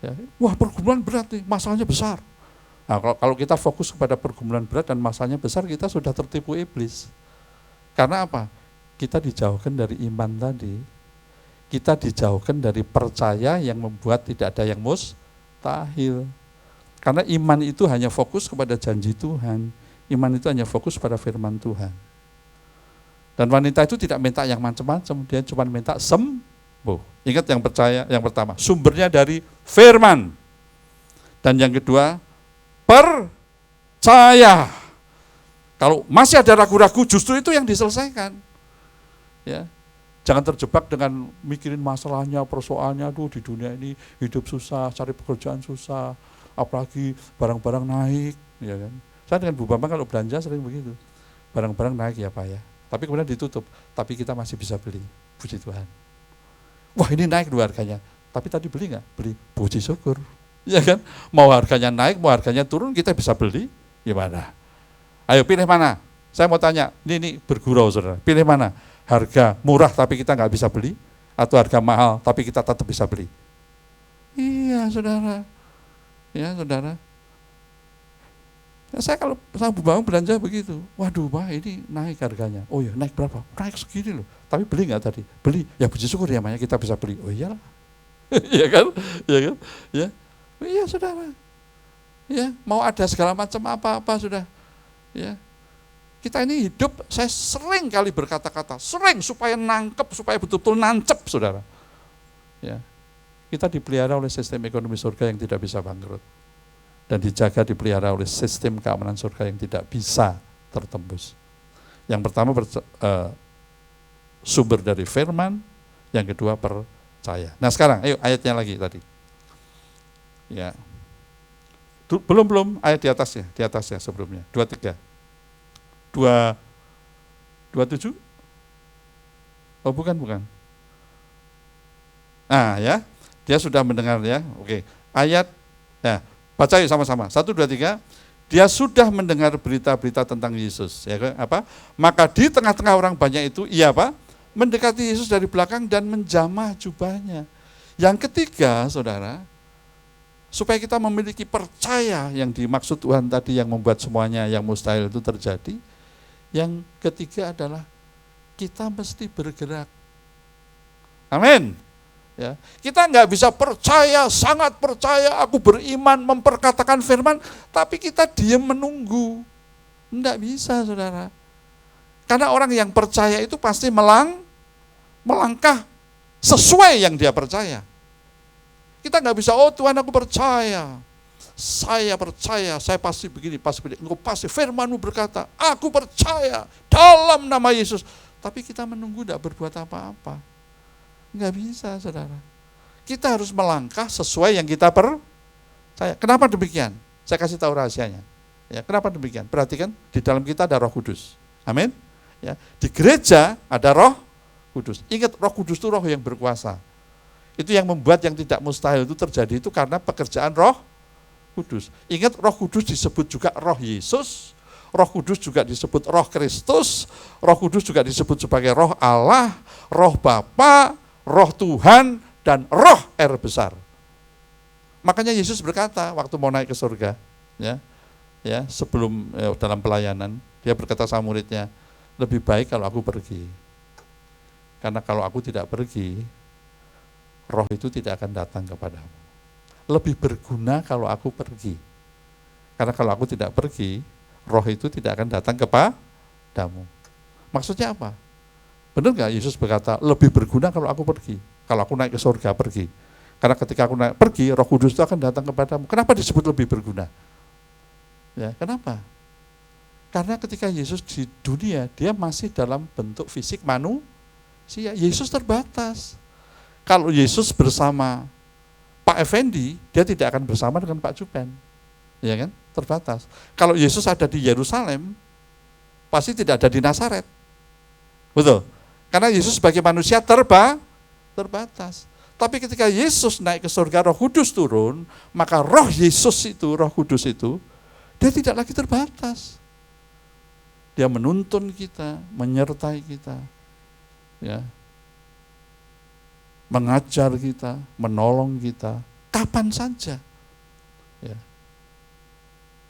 Ya, wah pergumulan berat nih, masalahnya besar. Nah, kalau kita fokus kepada pergumulan berat dan masalahnya besar, kita sudah tertipu iblis. Karena apa? Kita dijauhkan dari iman tadi. Kita dijauhkan dari percaya yang membuat tidak ada yang mustahil. Karena iman itu hanya fokus kepada janji Tuhan. Iman itu hanya fokus pada firman Tuhan. Dan wanita itu tidak minta yang macam-macam, dia cuma minta sembuh. Ingat yang percaya, yang pertama, sumbernya dari firman. Dan yang kedua, percaya. Kalau masih ada ragu-ragu, justru itu yang diselesaikan. Ya. Jangan terjebak dengan mikirin masalahnya, persoalannya, aduh di dunia ini hidup susah, cari pekerjaan susah, apalagi barang-barang naik, ya kan. Saya dengan Bu Bambang kalau belanja sering begitu, barang-barang naik ya Pak ya, tapi kemudian ditutup, tapi kita masih bisa beli, puji Tuhan. Wah ini naik dulu harganya, tapi tadi beli nggak? Beli, puji syukur, ya kan. Mau harganya naik, mau harganya turun, kita bisa beli, gimana? Ayo pilih mana? Saya mau tanya, ini bergurau saudara, pilih mana? Harga murah tapi kita nggak bisa beli, atau harga mahal tapi kita tetap bisa beli? Iya saudara, ya saudara. Ya, saya kalau sama Bu Bambang belanja begitu, waduh Pak ini naik harganya, oh ya naik berapa? Naik segini loh, tapi beli nggak tadi? Beli, ya puji syukur ya makanya kita bisa beli, oh iyalah, ya kan, ya kan, ya, iya saudara, ya mau ada segala macam apa-apa sudah, ya. Kita ini hidup, saya sering kali berkata-kata, sering supaya nangkep, supaya betul-betul nancep saudara. Ya. Kita dipelihara oleh sistem ekonomi surga yang tidak bisa bangkrut. Dan dijaga dipelihara oleh sistem keamanan surga yang tidak bisa tertembus. Yang pertama sumber dari firman, yang kedua percaya. Nah sekarang, ayo ayatnya lagi tadi. Ya. Belum ayat di atasnya sebelumnya, 23. 27? Oh bukan. Nah ya, dia sudah mendengar ya. Oke, ayat, ya baca yuk sama-sama. 1, 2, 3. Dia sudah mendengar berita-berita tentang Yesus. Ya apa? Maka di tengah-tengah orang banyak itu, ia apa? Mendekati Yesus dari belakang dan menjamah jubahnya. Yang ketiga, saudara, supaya kita memiliki percaya yang dimaksud Tuhan tadi yang membuat semuanya yang mustahil itu terjadi. Yang ketiga adalah kita mesti bergerak. Amin. Ya, kita nggak bisa percaya, sangat percaya, aku beriman, memperkatakan firman, tapi kita diam menunggu. Nggak bisa, saudara. Karena orang yang percaya itu pasti melangkah sesuai yang dia percaya. Kita nggak bisa, oh Tuhan aku percaya, saya percaya, saya pasti begini, engkau pasti firman-Mu berkata, aku percaya dalam nama Yesus. Tapi kita menunggu tidak berbuat apa-apa. Enggak bisa, saudara. Kita harus melangkah sesuai yang kita percaya. Kenapa demikian? Saya kasih tahu rahasianya. Ya, kenapa demikian? Perhatikan, di dalam kita ada Roh Kudus. Amin. Ya, di gereja ada Roh Kudus. Ingat, Roh Kudus itu roh yang berkuasa. Itu yang membuat yang tidak mustahil itu terjadi itu karena pekerjaan Roh Kudus. Ingat, Roh Kudus disebut juga Roh Yesus, Roh Kudus juga disebut Roh Kristus, Roh Kudus juga disebut sebagai Roh Allah, Roh Bapa, Roh Tuhan, dan Roh R besar. Makanya Yesus berkata waktu mau naik ke surga, ya sebelum dalam pelayanan, dia berkata sama muridnya, lebih baik kalau aku pergi. Karena kalau aku tidak pergi, roh itu tidak akan datang kepadamu. Lebih berguna kalau aku pergi. Karena kalau aku tidak pergi, roh itu tidak akan datang kepadamu. Maksudnya apa? Benar nggak Yesus berkata, lebih berguna kalau aku pergi. Kalau aku naik ke surga, pergi. Karena ketika aku naik pergi, Roh Kudus itu akan datang kepadamu. Kenapa disebut lebih berguna? Ya, kenapa? Karena ketika Yesus di dunia, dia masih dalam bentuk fisik manusia. Yesus terbatas. Kalau Yesus bersama Pak Effendi, dia tidak akan bersama dengan Pak Jupen. Ya kan? Terbatas. Kalau Yesus ada di Yerusalem, pasti tidak ada di Nazaret. Betul? Karena Yesus sebagai manusia terbatas. Tapi ketika Yesus naik ke surga, Roh Kudus turun, maka Roh Yesus itu, Roh Kudus itu, dia tidak lagi terbatas. Dia menuntun kita, menyertai kita, ya, mengajar kita, menolong kita, kapan saja. Ya.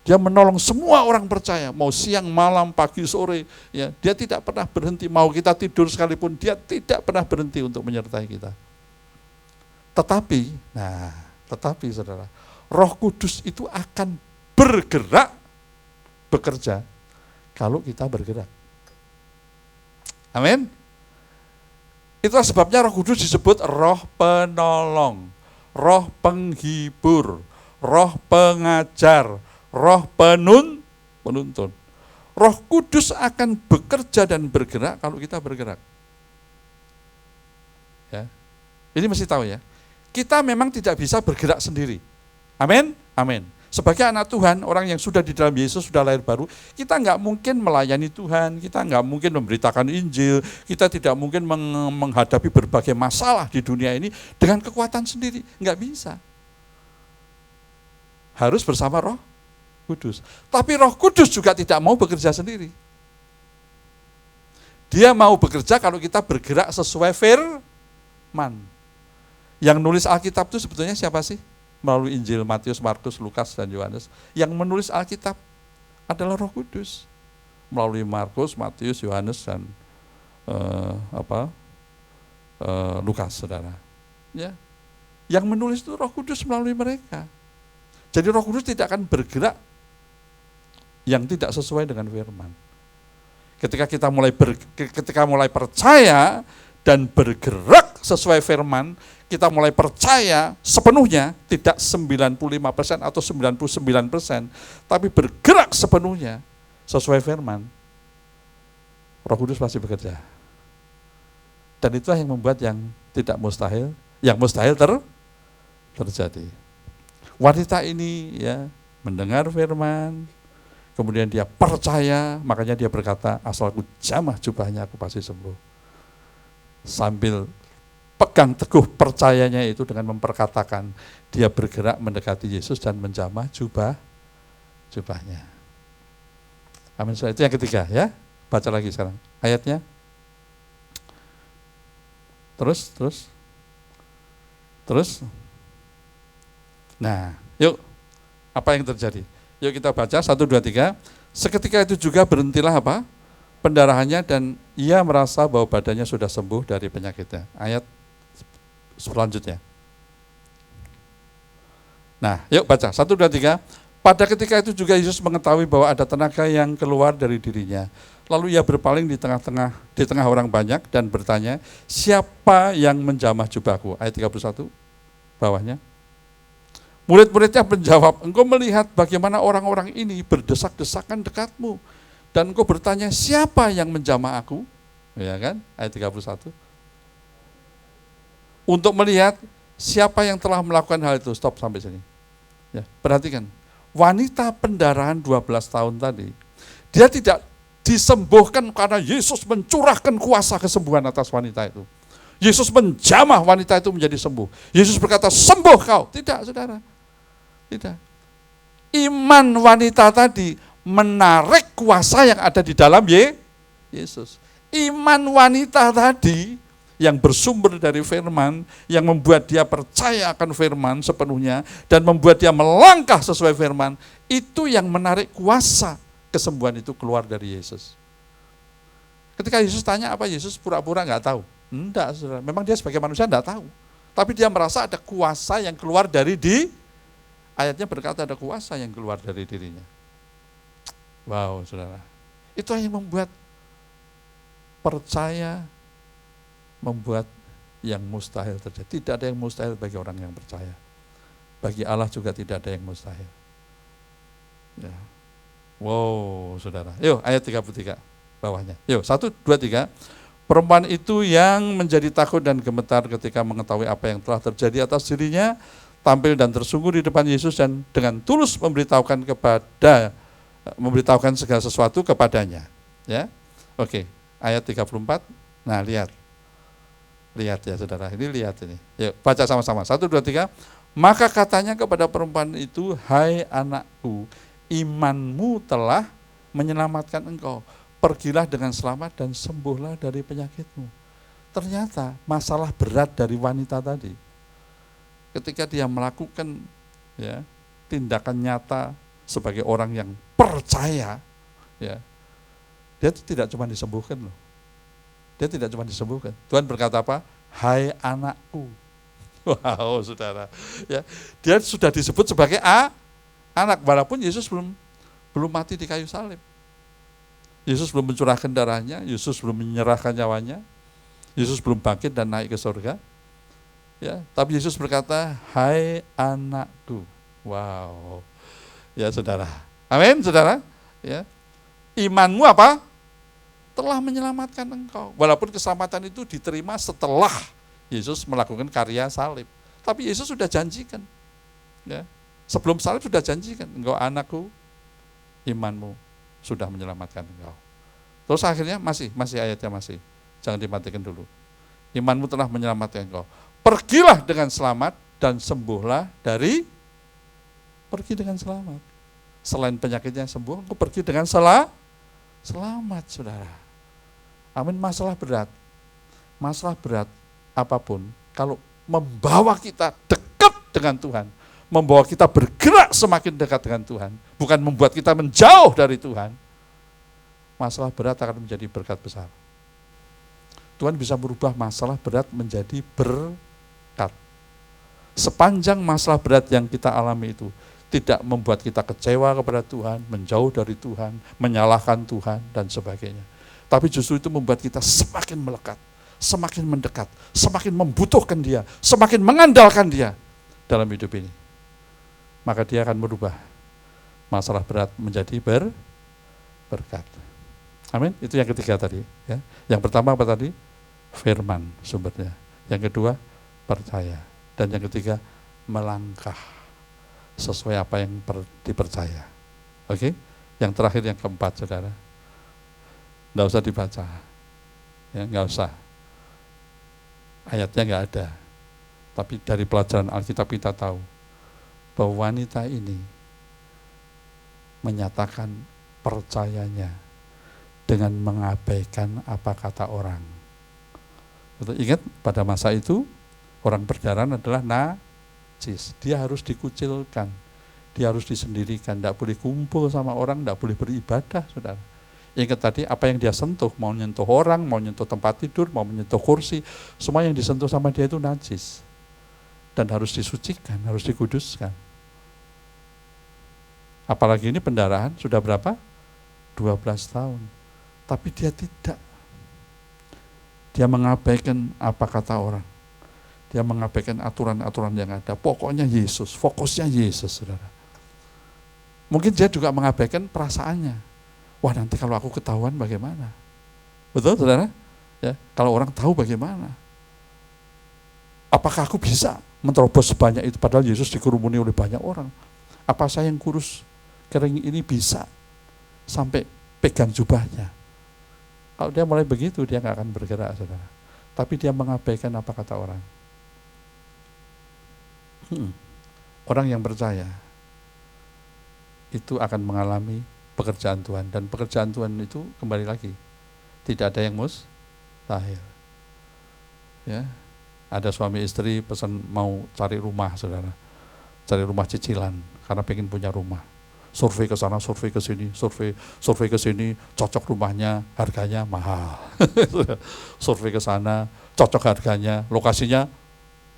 Dia menolong semua orang percaya, mau siang, malam, pagi, sore. Ya, dia tidak pernah berhenti, mau kita tidur sekalipun, dia tidak pernah berhenti untuk menyertai kita. Tetapi saudara, Roh Kudus itu akan bergerak, bekerja, kalau kita bergerak. Amin. Itulah sebabnya Roh Kudus disebut Roh Penolong, Roh Penghibur, Roh Pengajar, Roh penuntun. Roh Kudus akan bekerja dan bergerak kalau kita bergerak. Ini mesti tahu ya. Kita memang tidak bisa bergerak sendiri. Amin? Amin. Sebagai anak Tuhan, orang yang sudah di dalam Yesus, sudah lahir baru, kita nggak mungkin melayani Tuhan, kita nggak mungkin memberitakan Injil, kita tidak mungkin menghadapi berbagai masalah di dunia ini dengan kekuatan sendiri. Nggak bisa. Harus bersama Roh Kudus. Tapi Roh Kudus juga tidak mau bekerja sendiri. Dia mau bekerja kalau kita bergerak sesuai firman. Yang nulis Alkitab itu sebetulnya siapa sih? Melalui Injil Matius, Markus, Lukas, dan Yohanes. Yang menulis Alkitab adalah Roh Kudus. Melalui Markus, Matius, Yohanes, dan Lukas, saudara. Ya. Yang menulis itu Roh Kudus melalui mereka. Jadi Roh Kudus tidak akan bergerak yang tidak sesuai dengan firman. Ketika mulai percaya dan bergerak sesuai firman, kita mulai percaya sepenuhnya, tidak 95% atau 99%, tapi bergerak sepenuhnya sesuai firman, Roh Kudus pasti bekerja. Dan itulah yang membuat yang tidak mustahil, yang mustahil terjadi. Wanita ini ya mendengar firman, kemudian dia percaya, makanya dia berkata, asal aku jamah jubahnya aku pasti sembuh. Sambil pegang teguh percayanya itu dengan memperkatakan, dia bergerak mendekati Yesus dan menjamah jubahnya. Amin. Itu yang ketiga ya. Baca lagi sekarang ayatnya. Terus. Nah, yuk. Apa yang terjadi? Yuk kita baca 1, 2, 3. Seketika itu juga berhentilah apa? Pendarahannya dan ia merasa bahwa badannya sudah sembuh dari penyakitnya. Ayat selanjutnya. Nah, yuk baca 1, 2, 3. Pada ketika itu juga Yesus mengetahui bahwa ada tenaga yang keluar dari dirinya. Lalu ia berpaling di tengah orang banyak dan bertanya, siapa yang menjamah jubahku? Ayat 31 bawahnya. Murid-muridnya menjawab, engkau melihat bagaimana orang-orang ini berdesak-desakan dekatmu. Dan engkau bertanya, siapa yang menjamah aku? Ya kan? Ayat 31. Untuk melihat siapa yang telah melakukan hal itu. Stop sampai sini. Ya, perhatikan. Wanita pendarahan 12 tahun tadi, dia tidak disembuhkan karena Yesus mencurahkan kuasa kesembuhan atas wanita itu. Yesus menjamah wanita itu menjadi sembuh. Yesus berkata, sembuh kau. Tidak, saudara. Tidak. Iman wanita tadi menarik kuasa yang ada di dalam Yesus. Iman wanita tadi yang bersumber dari firman, yang membuat dia percaya akan firman sepenuhnya, dan membuat dia melangkah sesuai firman, itu yang menarik kuasa kesembuhan itu keluar dari Yesus. Ketika Yesus tanya apa, Yesus pura-pura nggak tahu. Enggak, saudara. Memang dia sebagai manusia enggak tahu. Tapi dia merasa ada kuasa yang keluar dari ayatnya berkata ada kuasa yang keluar dari dirinya. Wow, saudara. Itu yang membuat percaya, membuat yang mustahil terjadi. Tidak ada yang mustahil bagi orang yang percaya. Bagi Allah juga tidak ada yang mustahil. Ya. Wow, saudara. Yuk, ayat 33 bawahnya. Yuk, 1, 2, 3. Perempuan itu yang menjadi takut dan gemetar ketika mengetahui apa yang telah terjadi atas dirinya, tampil dan tersungkur di depan Yesus dan dengan tulus memberitahukan segala sesuatu kepadanya. Ya, oke. Ayat 34. Nah, lihat ya saudara. Ini lihat ini. Yuk, baca sama-sama. 1, 2, 3. Maka katanya kepada perempuan itu, hai anakku, imanmu telah menyelamatkan engkau. Pergilah dengan selamat dan sembuhlah dari penyakitmu. Ternyata masalah berat dari wanita tadi, ketika dia melakukan ya tindakan nyata sebagai orang yang percaya, ya, dia tidak cuma disembuhkan loh. Dia tidak cuma disembuhkan. Tuhan berkata apa? Hai anakku. Wow, saudara. Ya, dia sudah disebut sebagai anak, walaupun Yesus belum mati di kayu salib. Yesus belum mencurahkan darahnya, Yesus belum menyerahkan nyawanya, Yesus belum bangkit dan naik ke surga. Ya, tapi Yesus berkata, hai anakku. Wow. Ya, saudara. Amin, saudara. Ya. Imanmu apa? Telah menyelamatkan engkau. Walaupun keselamatan itu diterima setelah Yesus melakukan karya salib. Tapi Yesus sudah janjikan. Ya. Sebelum salib sudah janjikan, engkau anakku, imanmu sudah menyelamatkan engkau. Terus akhirnya masih ayatnya masih. Jangan dimatikan dulu. Imanmu telah menyelamatkan engkau. Pergilah dengan selamat dan sembuhlah dari, pergi dengan selamat. Selain penyakitnya sembuh, engkau pergi dengan selamat, saudara. Amin. Masalah berat apapun, kalau membawa kita dekat dengan Tuhan, membawa kita bergerak semakin dekat dengan Tuhan, bukan membuat kita menjauh dari Tuhan, masalah berat akan menjadi berkat besar. Tuhan bisa merubah masalah berat menjadi berkat. Sepanjang masalah berat yang kita alami itu tidak membuat kita kecewa kepada Tuhan, menjauh dari Tuhan, menyalahkan Tuhan, dan sebagainya. Tapi justru itu membuat kita semakin melekat, semakin mendekat, semakin membutuhkan Dia, semakin mengandalkan Dia dalam hidup ini. Maka Dia akan merubah masalah berat menjadi berkat. Amin. Itu yang ketiga tadi. Ya. Yang pertama apa tadi? Firman sumbernya. Yang kedua, percaya. Dan yang ketiga, melangkah sesuai apa yang dipercaya. Oke? Yang terakhir, yang keempat, saudara. Nggak usah dibaca. Ya, nggak usah. Ayatnya nggak ada. Tapi dari pelajaran Alkitab kita tahu bahwa wanita ini menyatakan percayanya dengan mengabaikan apa kata orang. Ingat pada masa itu orang berdarah adalah najis. Dia harus dikucilkan, dia harus disendirikan, tidak boleh kumpul sama orang, tidak boleh beribadah, saudara. Ingat tadi apa yang dia sentuh, mau menyentuh orang, mau menyentuh tempat tidur, mau menyentuh kursi, semua yang disentuh sama dia itu najis. Dan harus disucikan, harus dikuduskan. Apalagi ini pendarahan sudah berapa? 12 tahun. Tapi dia tidak. Dia mengabaikan apa kata orang. Dia mengabaikan aturan-aturan yang ada. Pokoknya Yesus, fokusnya Yesus, saudara. Mungkin dia juga mengabaikan perasaannya. Wah, nanti kalau aku ketahuan bagaimana? Betul, saudara? Ya, kalau orang tahu bagaimana? Apakah aku bisa menerobos sebanyak itu? Padahal Yesus dikerumuni oleh banyak orang. Apa saya yang kurus kering ini bisa sampai pegang jubahnya? Kalau dia mulai begitu, dia nggak akan bergerak, saudara. Tapi dia mengabaikan apa kata orang. Orang yang percaya itu akan mengalami pekerjaan Tuhan. Dan pekerjaan Tuhan itu kembali lagi, tidak ada yang mustahil. Ya, ada suami istri pesan mau cari rumah, saudara. Cari rumah cicilan, karena pengen punya rumah. Survei ke sana, survei ke sini, survei ke sini, cocok rumahnya, harganya mahal. Survei ke sana, cocok harganya, lokasinya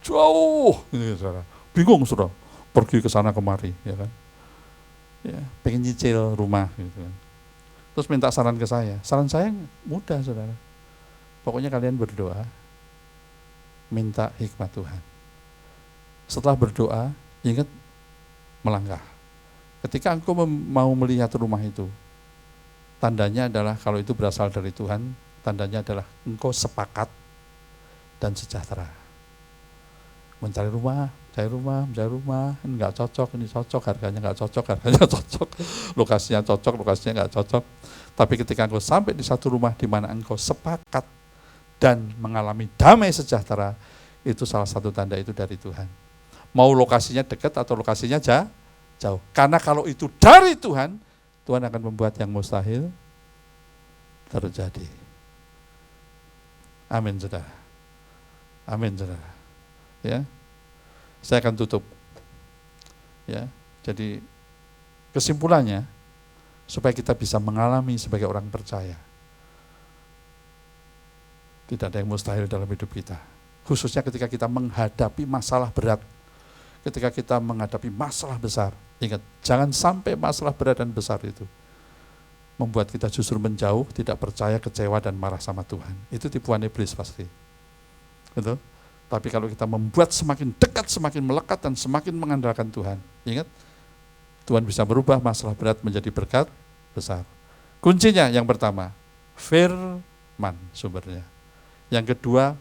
jauh. Bingung sudah, pergi ke sana kemari, ya kan? Ya, pengen nyicil rumah, gitu kan. Terus minta saran ke saya. Saran saya mudah, saudara. Pokoknya kalian berdoa, minta hikmat Tuhan. Setelah berdoa, ingat melangkah. Ketika engkau mau melihat rumah itu, tandanya adalah kalau itu berasal dari Tuhan, tandanya adalah engkau sepakat dan sejahtera. Mencari rumah, enggak cocok, ini cocok, harganya enggak cocok, harganya cocok, lokasinya cocok, lokasinya enggak cocok. Tapi ketika engkau sampai di satu rumah di mana engkau sepakat dan mengalami damai sejahtera, itu salah satu tanda itu dari Tuhan. Mau lokasinya dekat atau lokasinya jauh. Karena kalau itu dari Tuhan, Tuhan akan membuat yang mustahil terjadi. Amin, saudara. Amin, saudara. Ya, saya akan tutup. Ya, jadi kesimpulannya, supaya kita bisa mengalami sebagai orang percaya, tidak ada yang mustahil dalam hidup kita. Khususnya ketika kita menghadapi masalah berat, ketika kita menghadapi masalah besar. Ingat, jangan sampai masalah berat dan besar itu membuat kita justru menjauh, tidak percaya, kecewa, dan marah sama Tuhan. Itu tipuan iblis pasti. Betul? Tapi kalau kita membuat semakin dekat, semakin melekat, dan semakin mengandalkan Tuhan, ingat, Tuhan bisa berubah masalah berat menjadi berkat besar. Kuncinya yang pertama, firman sumbernya. Yang kedua,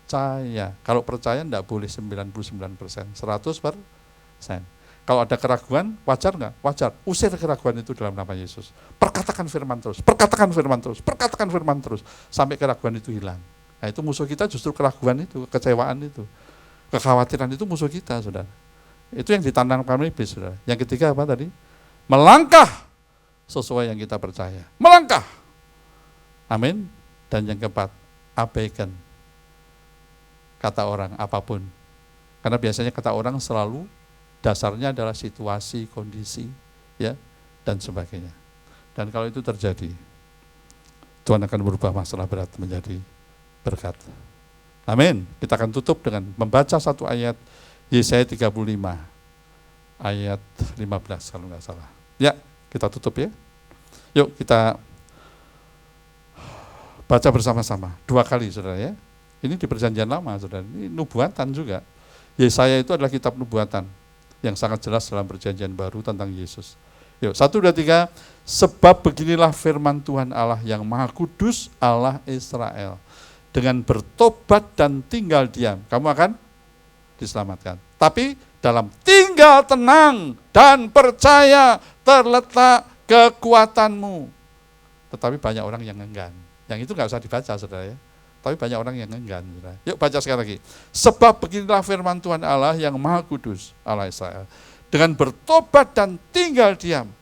percaya. Kalau percaya enggak boleh 99%, 100%. Kalau ada keraguan, wajar nggak? Wajar. Usir keraguan itu dalam nama Yesus. Perkatakan firman terus, perkatakan firman terus, perkatakan firman terus, sampai keraguan itu hilang. Nah itu musuh kita justru keraguan itu, kecewaan itu. Kekhawatiran itu musuh kita, saudara. Itu yang ditanamkan iblis, saudara. Yang ketiga apa tadi? Melangkah sesuai yang kita percaya. Melangkah. Amin. Dan yang keempat, abaikan kata orang apapun. Karena biasanya kata orang selalu dasarnya adalah situasi, kondisi, ya, dan sebagainya. Dan kalau itu terjadi, Tuhan akan berubah masalah berat menjadi berkat. Amin. Kita akan tutup dengan membaca satu ayat Yesaya 35 ayat 15 kalau nggak salah. Ya, kita tutup ya. Yuk kita baca bersama-sama 2 kali, saudara ya. Ini di perjanjian lama, saudara. Ini nubuatan juga. Yesaya itu adalah kitab nubuatan yang sangat jelas dalam perjanjian baru tentang Yesus. Yuk, 1, 2, 3. Sebab beginilah firman Tuhan Allah yang Maha Kudus, Allah Israel. Dengan bertobat dan tinggal diam, kamu akan diselamatkan. Tapi dalam tinggal tenang dan percaya terletak kekuatanmu. Tetapi banyak orang yang enggan. Yang itu nggak usah dibaca, saudara ya. Tapi banyak orang yang enggan. Saudara. Yuk baca sekali lagi. Sebab beginilah firman Tuhan Allah yang Maha Kudus, Allah Israel. Dengan bertobat dan tinggal diam,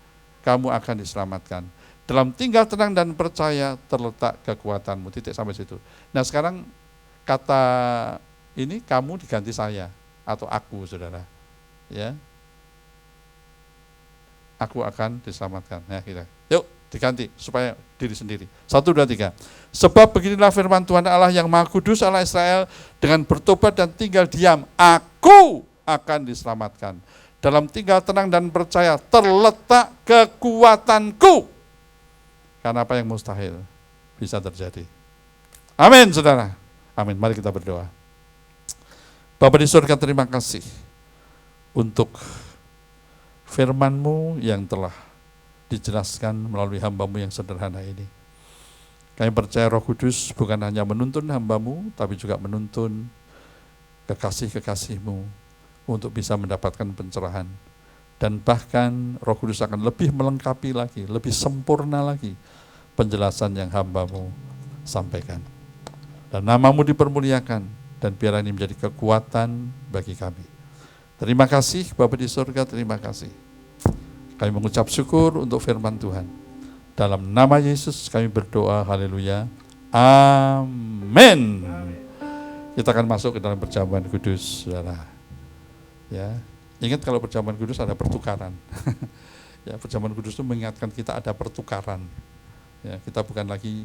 kamu akan diselamatkan. Dalam tinggal tenang dan percaya terletak kekuatanmu. Titik sampai situ. Nah sekarang kata ini kamu diganti saya atau aku, saudara. Ya, aku akan diselamatkan. Ya kita. Yuk diganti supaya diri sendiri. 1, 2, 3. Sebab beginilah firman Tuhan Allah yang Maha Kudus, Allah Israel. Dengan bertobat dan tinggal diam, aku akan diselamatkan. Dalam tinggal tenang dan percaya terletak kekuatanku. Karena apa yang mustahil bisa terjadi. Amin, saudara. Amin. Mari kita berdoa. Bapa di surga, terima kasih untuk firman-Mu yang telah dijelaskan melalui hamba-Mu yang sederhana ini. Kami percaya Roh Kudus bukan hanya menuntun hamba-Mu, tapi juga menuntun kekasih-kekasih-Mu untuk bisa mendapatkan pencerahan. Dan bahkan Roh Kudus akan lebih melengkapi lagi, lebih sempurna lagi penjelasan yang hamba-Mu sampaikan. Dan nama-Mu dipermuliakan, dan biar ini menjadi kekuatan bagi kami. Terima kasih Bapa di surga, terima kasih. Kami mengucap syukur untuk firman Tuhan. Dalam nama Yesus kami berdoa, haleluya, amin. Kita akan masuk ke dalam perjamuan kudus, saudara. Ya, ingat kalau perjamuan kudus ada pertukaran. Ya, perjamuan kudus itu mengingatkan kita ada pertukaran. Ya, kita bukan lagi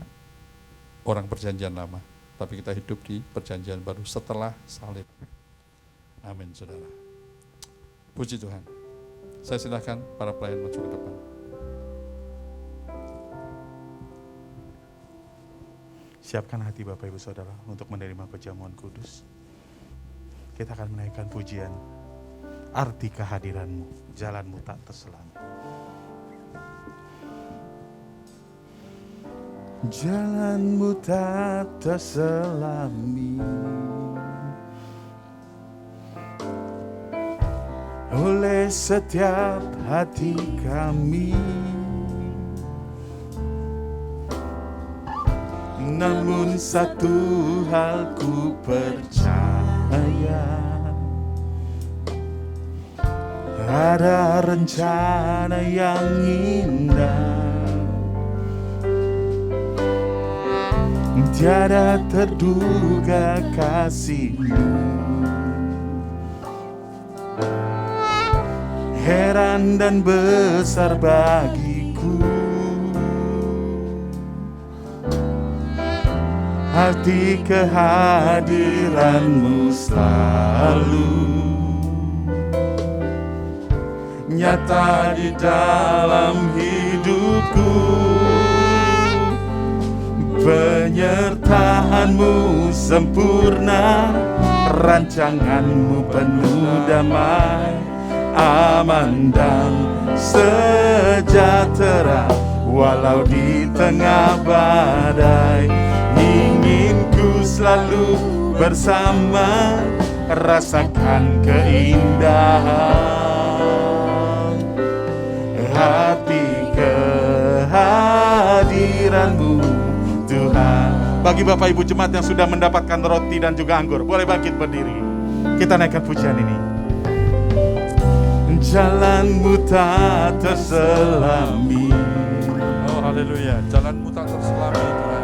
orang perjanjian lama, tapi kita hidup di perjanjian baru setelah salib. Amin, saudara. Puji Tuhan. Saya silakan para pelayan maju ke depan. Siapkan hati Bapak Ibu Saudara untuk menerima perjamuan kudus. Kita akan menaikkan pujian, arti kehadiran-Mu, jalan-Mu tak terselami. Jalan-Mu tak terselami oleh setiap hati kami. Namun satu hal ku percaya, ada rencana yang indah, tiada terduga kasih-Mu, heran dan besar bagiku. Arti kehadiran-Mu selalu nyata di dalam hidupku. Penyertaan-Mu sempurna, rancangan-Mu penuh damai, aman dan sejahtera walau di tengah badai. Ingin ku selalu bersama, rasakan keindahan hati kehadiran-Mu Tuhan. Bagi Bapak Ibu jemaat yang sudah mendapatkan roti dan juga anggur, boleh bangkit berdiri. Kita naikkan pujian ini. Jalan-Mu tak terselami, Oh haleluya, jalan-Mu tak terselami Tuhan.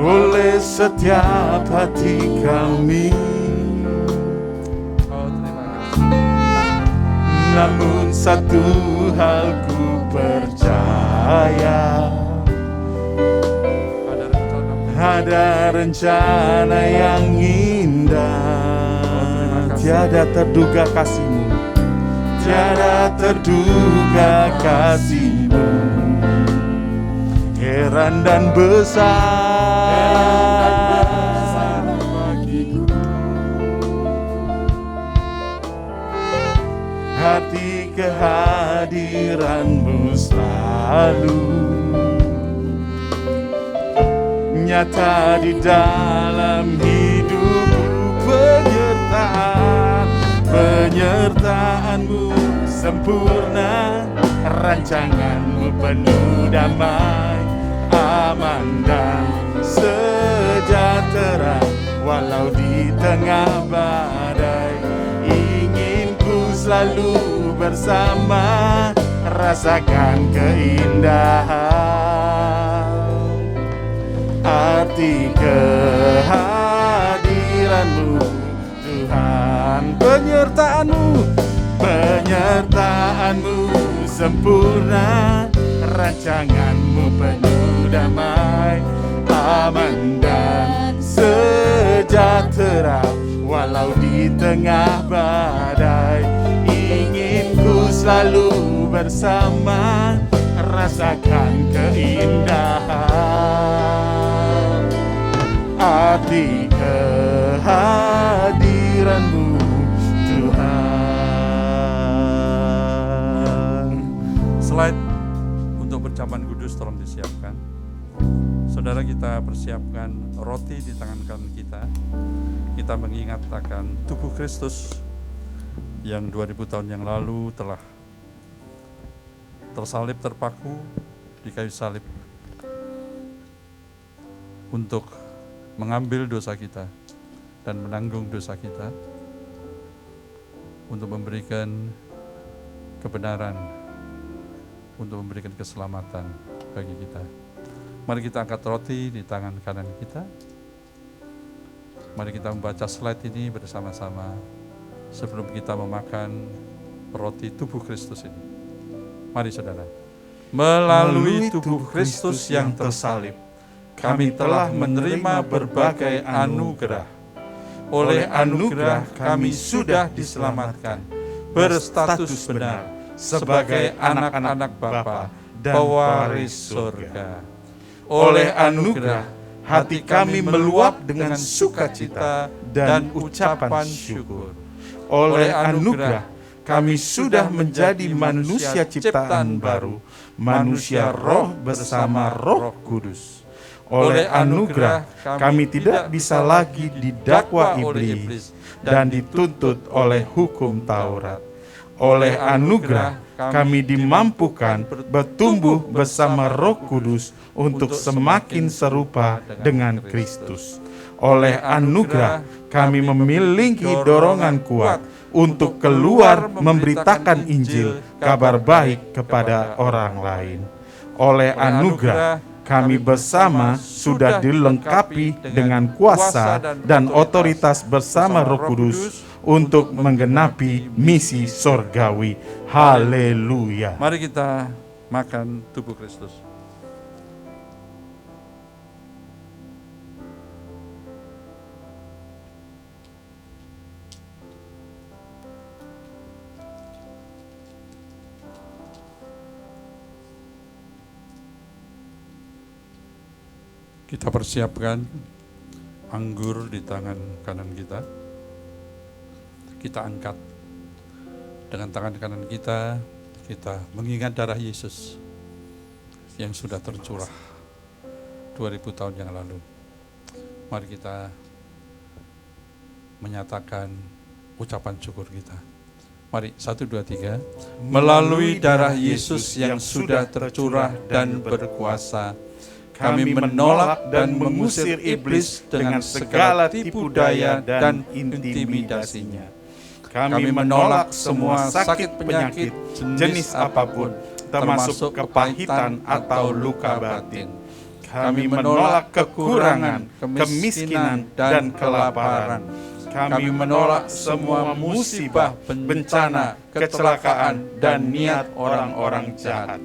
oleh setiap hati kami. Oh terima kasih. Namun satu hal ku percaya, ada rencana yang indah. Tiada terduga kasih-Mu, tiada terduga kasih-Mu, heran dan besar bagiku. Hati kehadiran-Mu selalu nyata di dalam hidupku. Penyertaan-Mu sempurna, rancangan-Mu penuh damai, aman dan sejahtera walau di tengah badai. Ingin ku selalu bersama, rasakan keindahan arti kehadiran-Mu Tuhan. Penyertaan-Mu sempurna, rancangan-Mu penuh damai, aman dan sejahtera walau di tengah badai. Ingin ku selalu bersama, rasakan keindahan arti kehadiran-Mu Tuhan. Slide untuk berjaman kudus tolong disiapkan. Saudara, kita persiapkan roti di tangan kanan kita. Kita mengingat akan tubuh Kristus yang 2000 tahun yang lalu telah tersalib, terpaku di kayu salib untuk mengambil dosa kita dan menanggung dosa kita, untuk memberikan kebenaran, untuk memberikan keselamatan bagi kita. Mari kita angkat roti di tangan kanan kita. Mari kita membaca slide ini bersama-sama sebelum kita memakan roti tubuh Kristus ini. Mari saudara. Melalui tubuh Kristus yang tersalib, kami telah menerima berbagai anugerah. Oleh anugerah kami sudah diselamatkan, berstatus benar sebagai anak-anak Bapa dan pewaris surga. Oleh anugerah hati kami meluap dengan sukacita dan ucapan syukur. Oleh anugerah kami sudah menjadi manusia ciptaan baru, manusia roh bersama Roh Kudus. Oleh anugerah kami tidak bisa lagi didakwa iblis dan dituntut oleh hukum Taurat. Oleh anugerah kami dimampukan bertumbuh bersama Roh Kudus untuk semakin serupa dengan Kristus. Oleh anugerah kami memiliki dorongan kuat untuk keluar memberitakan Injil, kabar baik kepada orang lain. Oleh anugerah kami bersama sudah dilengkapi dengan kuasa dan otoritas bersama Roh Kudus untuk menggenapi misi sorgawi. Haleluya. Mari kita makan tubuh Kristus. Kita persiapkan anggur di tangan kanan kita. Kita angkat dengan tangan kanan kita, kita mengingat darah Yesus yang sudah tercurah 2000 tahun yang lalu. Mari kita menyatakan ucapan syukur kita. Mari, 1, 2, 3. Melalui darah Yesus yang sudah tercurah dan berkuasa, kami menolak dan mengusir iblis dengan segala tipu daya dan intimidasinya. Kami menolak semua sakit penyakit jenis apapun, termasuk kepahitan atau luka batin. Kami menolak kekurangan, kemiskinan, dan kelaparan. Kami menolak semua musibah, bencana, kecelakaan, dan niat orang-orang jahat.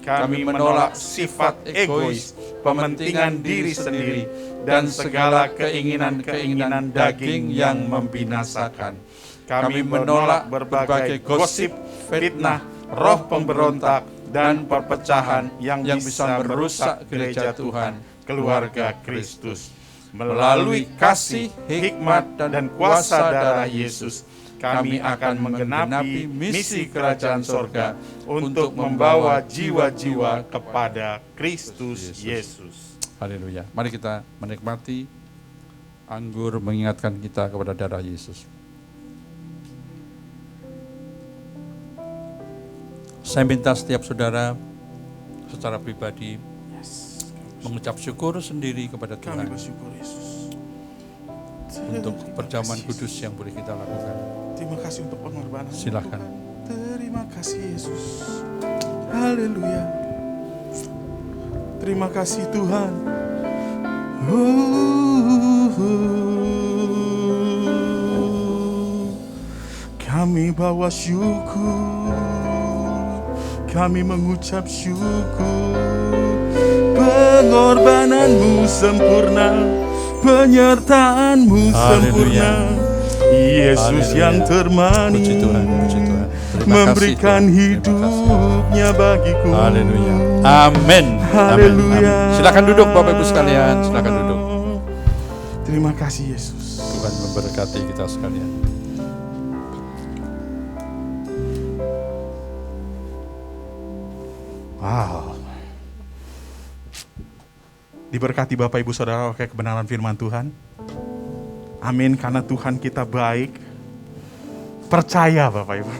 Kami menolak sifat egois, pementingan diri sendiri, dan segala keinginan-keinginan daging yang membinasakan. Kami menolak berbagai gosip, fitnah, roh pemberontak, dan perpecahan yang bisa merusak gereja Tuhan, keluarga Kristus. Melalui kasih, hikmat, dan kuasa darah Yesus, kami akan menggenapi misi kerajaan sorga untuk membawa jiwa-jiwa kepada Kristus Yesus. Haleluya. Mari kita menikmati anggur mengingatkan kita kepada darah Yesus. Saya minta setiap saudara secara pribadi mengucap syukur sendiri kepada Tuhan untuk perjamuan kudus yang boleh kita lakukan. Terima kasih untuk pengorbanan. Silakan. Terima kasih Yesus. Haleluya. Terima kasih Tuhan. Kami bawa syukur. Kami mengucap syukur. Pengorbananmu sempurna, penyertaanmu sempurna. Yesus yang termanis, Puji Tuhan, puji Tuhan. memberikan hidupnya bagiku. Haleluya. Amin. Haleluya. Silakan duduk Bapak Ibu sekalian, silakan duduk. Terima kasih Yesus. Tuhan memberkati kita sekalian. Wow. Diberkati Bapak Ibu Saudara oleh kebenaran firman Tuhan. Amin, karena Tuhan kita baik. Percaya Bapak Ibu.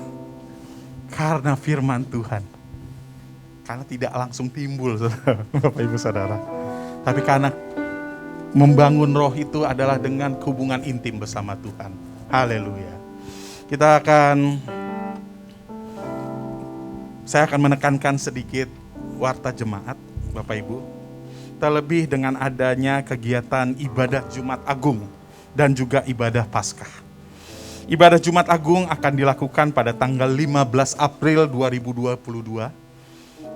Karena firman Tuhan. Karena tidak langsung timbul saudara, Bapak Ibu Saudara. Tapi karena membangun roh itu adalah dengan hubungan intim bersama Tuhan. Haleluya. Saya akan menekankan sedikit warta jemaat, Bapak Ibu. Terlebih dengan adanya kegiatan ibadah Jumat Agung dan juga ibadah Paskah. Ibadah Jumat Agung akan dilakukan pada tanggal 15 April 2022.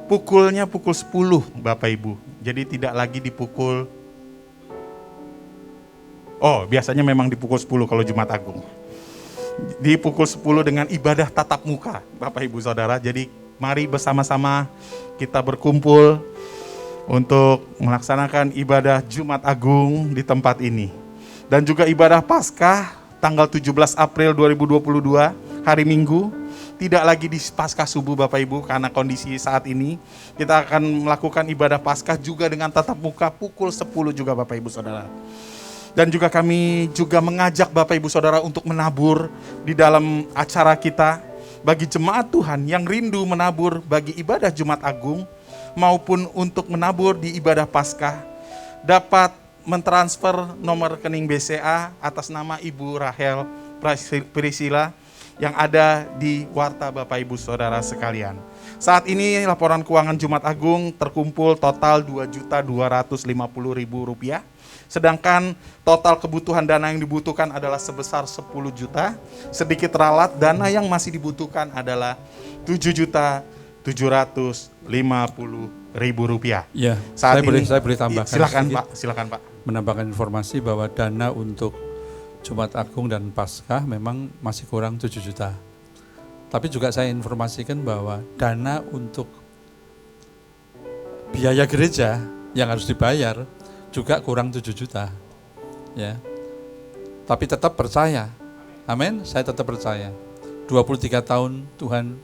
Pukulnya pukul 10, Bapak Ibu. Jadi tidak lagi di pukul... biasanya memang di pukul 10 kalau Jumat Agung. Di pukul 10 dengan ibadah tatap muka, Bapak Ibu Saudara. Jadi mari bersama-sama kita berkumpul untuk melaksanakan ibadah Jumat Agung di tempat ini. Dan juga ibadah Paskah tanggal 17 April 2022, hari Minggu. Tidak lagi di Paskah subuh Bapak Ibu, karena kondisi saat ini. Kita akan melakukan ibadah Paskah juga dengan tatap muka pukul 10 juga Bapak Ibu Saudara. Dan juga kami juga mengajak Bapak Ibu Saudara untuk menabur di dalam acara kita. Bagi jemaat Tuhan yang rindu menabur bagi ibadah Jumat Agung maupun untuk menabur di ibadah Paskah, dapat mentransfer nomor rekening BCA atas nama Ibu Rahel Priscilla yang ada di warta Bapak Ibu Saudara sekalian. Saat ini laporan keuangan Jumat Agung terkumpul total Rp2.250.000. Sedangkan total kebutuhan dana yang dibutuhkan adalah sebesar 10 juta. Sedikit ralat, dana yang masih dibutuhkan adalah Rp7.750.000. Ya, Saat saya boleh tambahkan. Silakan Pak. Menambahkan informasi bahwa dana untuk Jumat Agung dan Paskah memang masih kurang 7 juta. Tapi juga saya informasikan bahwa dana untuk biaya gereja yang harus dibayar juga kurang 7 juta. Ya. Tapi tetap percaya. Amin, saya tetap percaya. 23 tahun Tuhan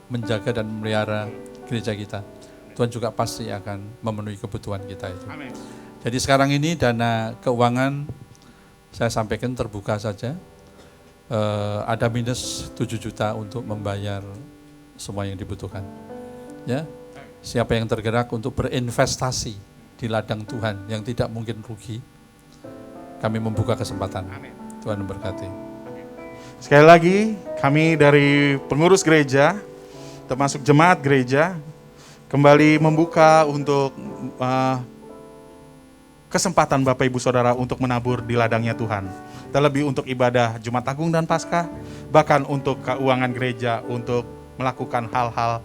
menjaga dan memelihara gereja kita. Tuhan juga pasti akan memenuhi kebutuhan kita itu. Amin. Jadi sekarang ini dana keuangan saya sampaikan terbuka saja. ada minus 7 juta untuk membayar semua yang dibutuhkan. Ya, siapa yang tergerak untuk berinvestasi di ladang Tuhan yang tidak mungkin rugi, kami membuka kesempatan. Tuhan memberkati. Sekali lagi, kami dari pengurus gereja, termasuk jemaat gereja, kembali membuka untuk kesempatan Bapak Ibu Saudara untuk menabur di ladangnya Tuhan. Terlebih untuk ibadah Jumat Agung dan Paskah, bahkan untuk keuangan gereja, untuk melakukan hal-hal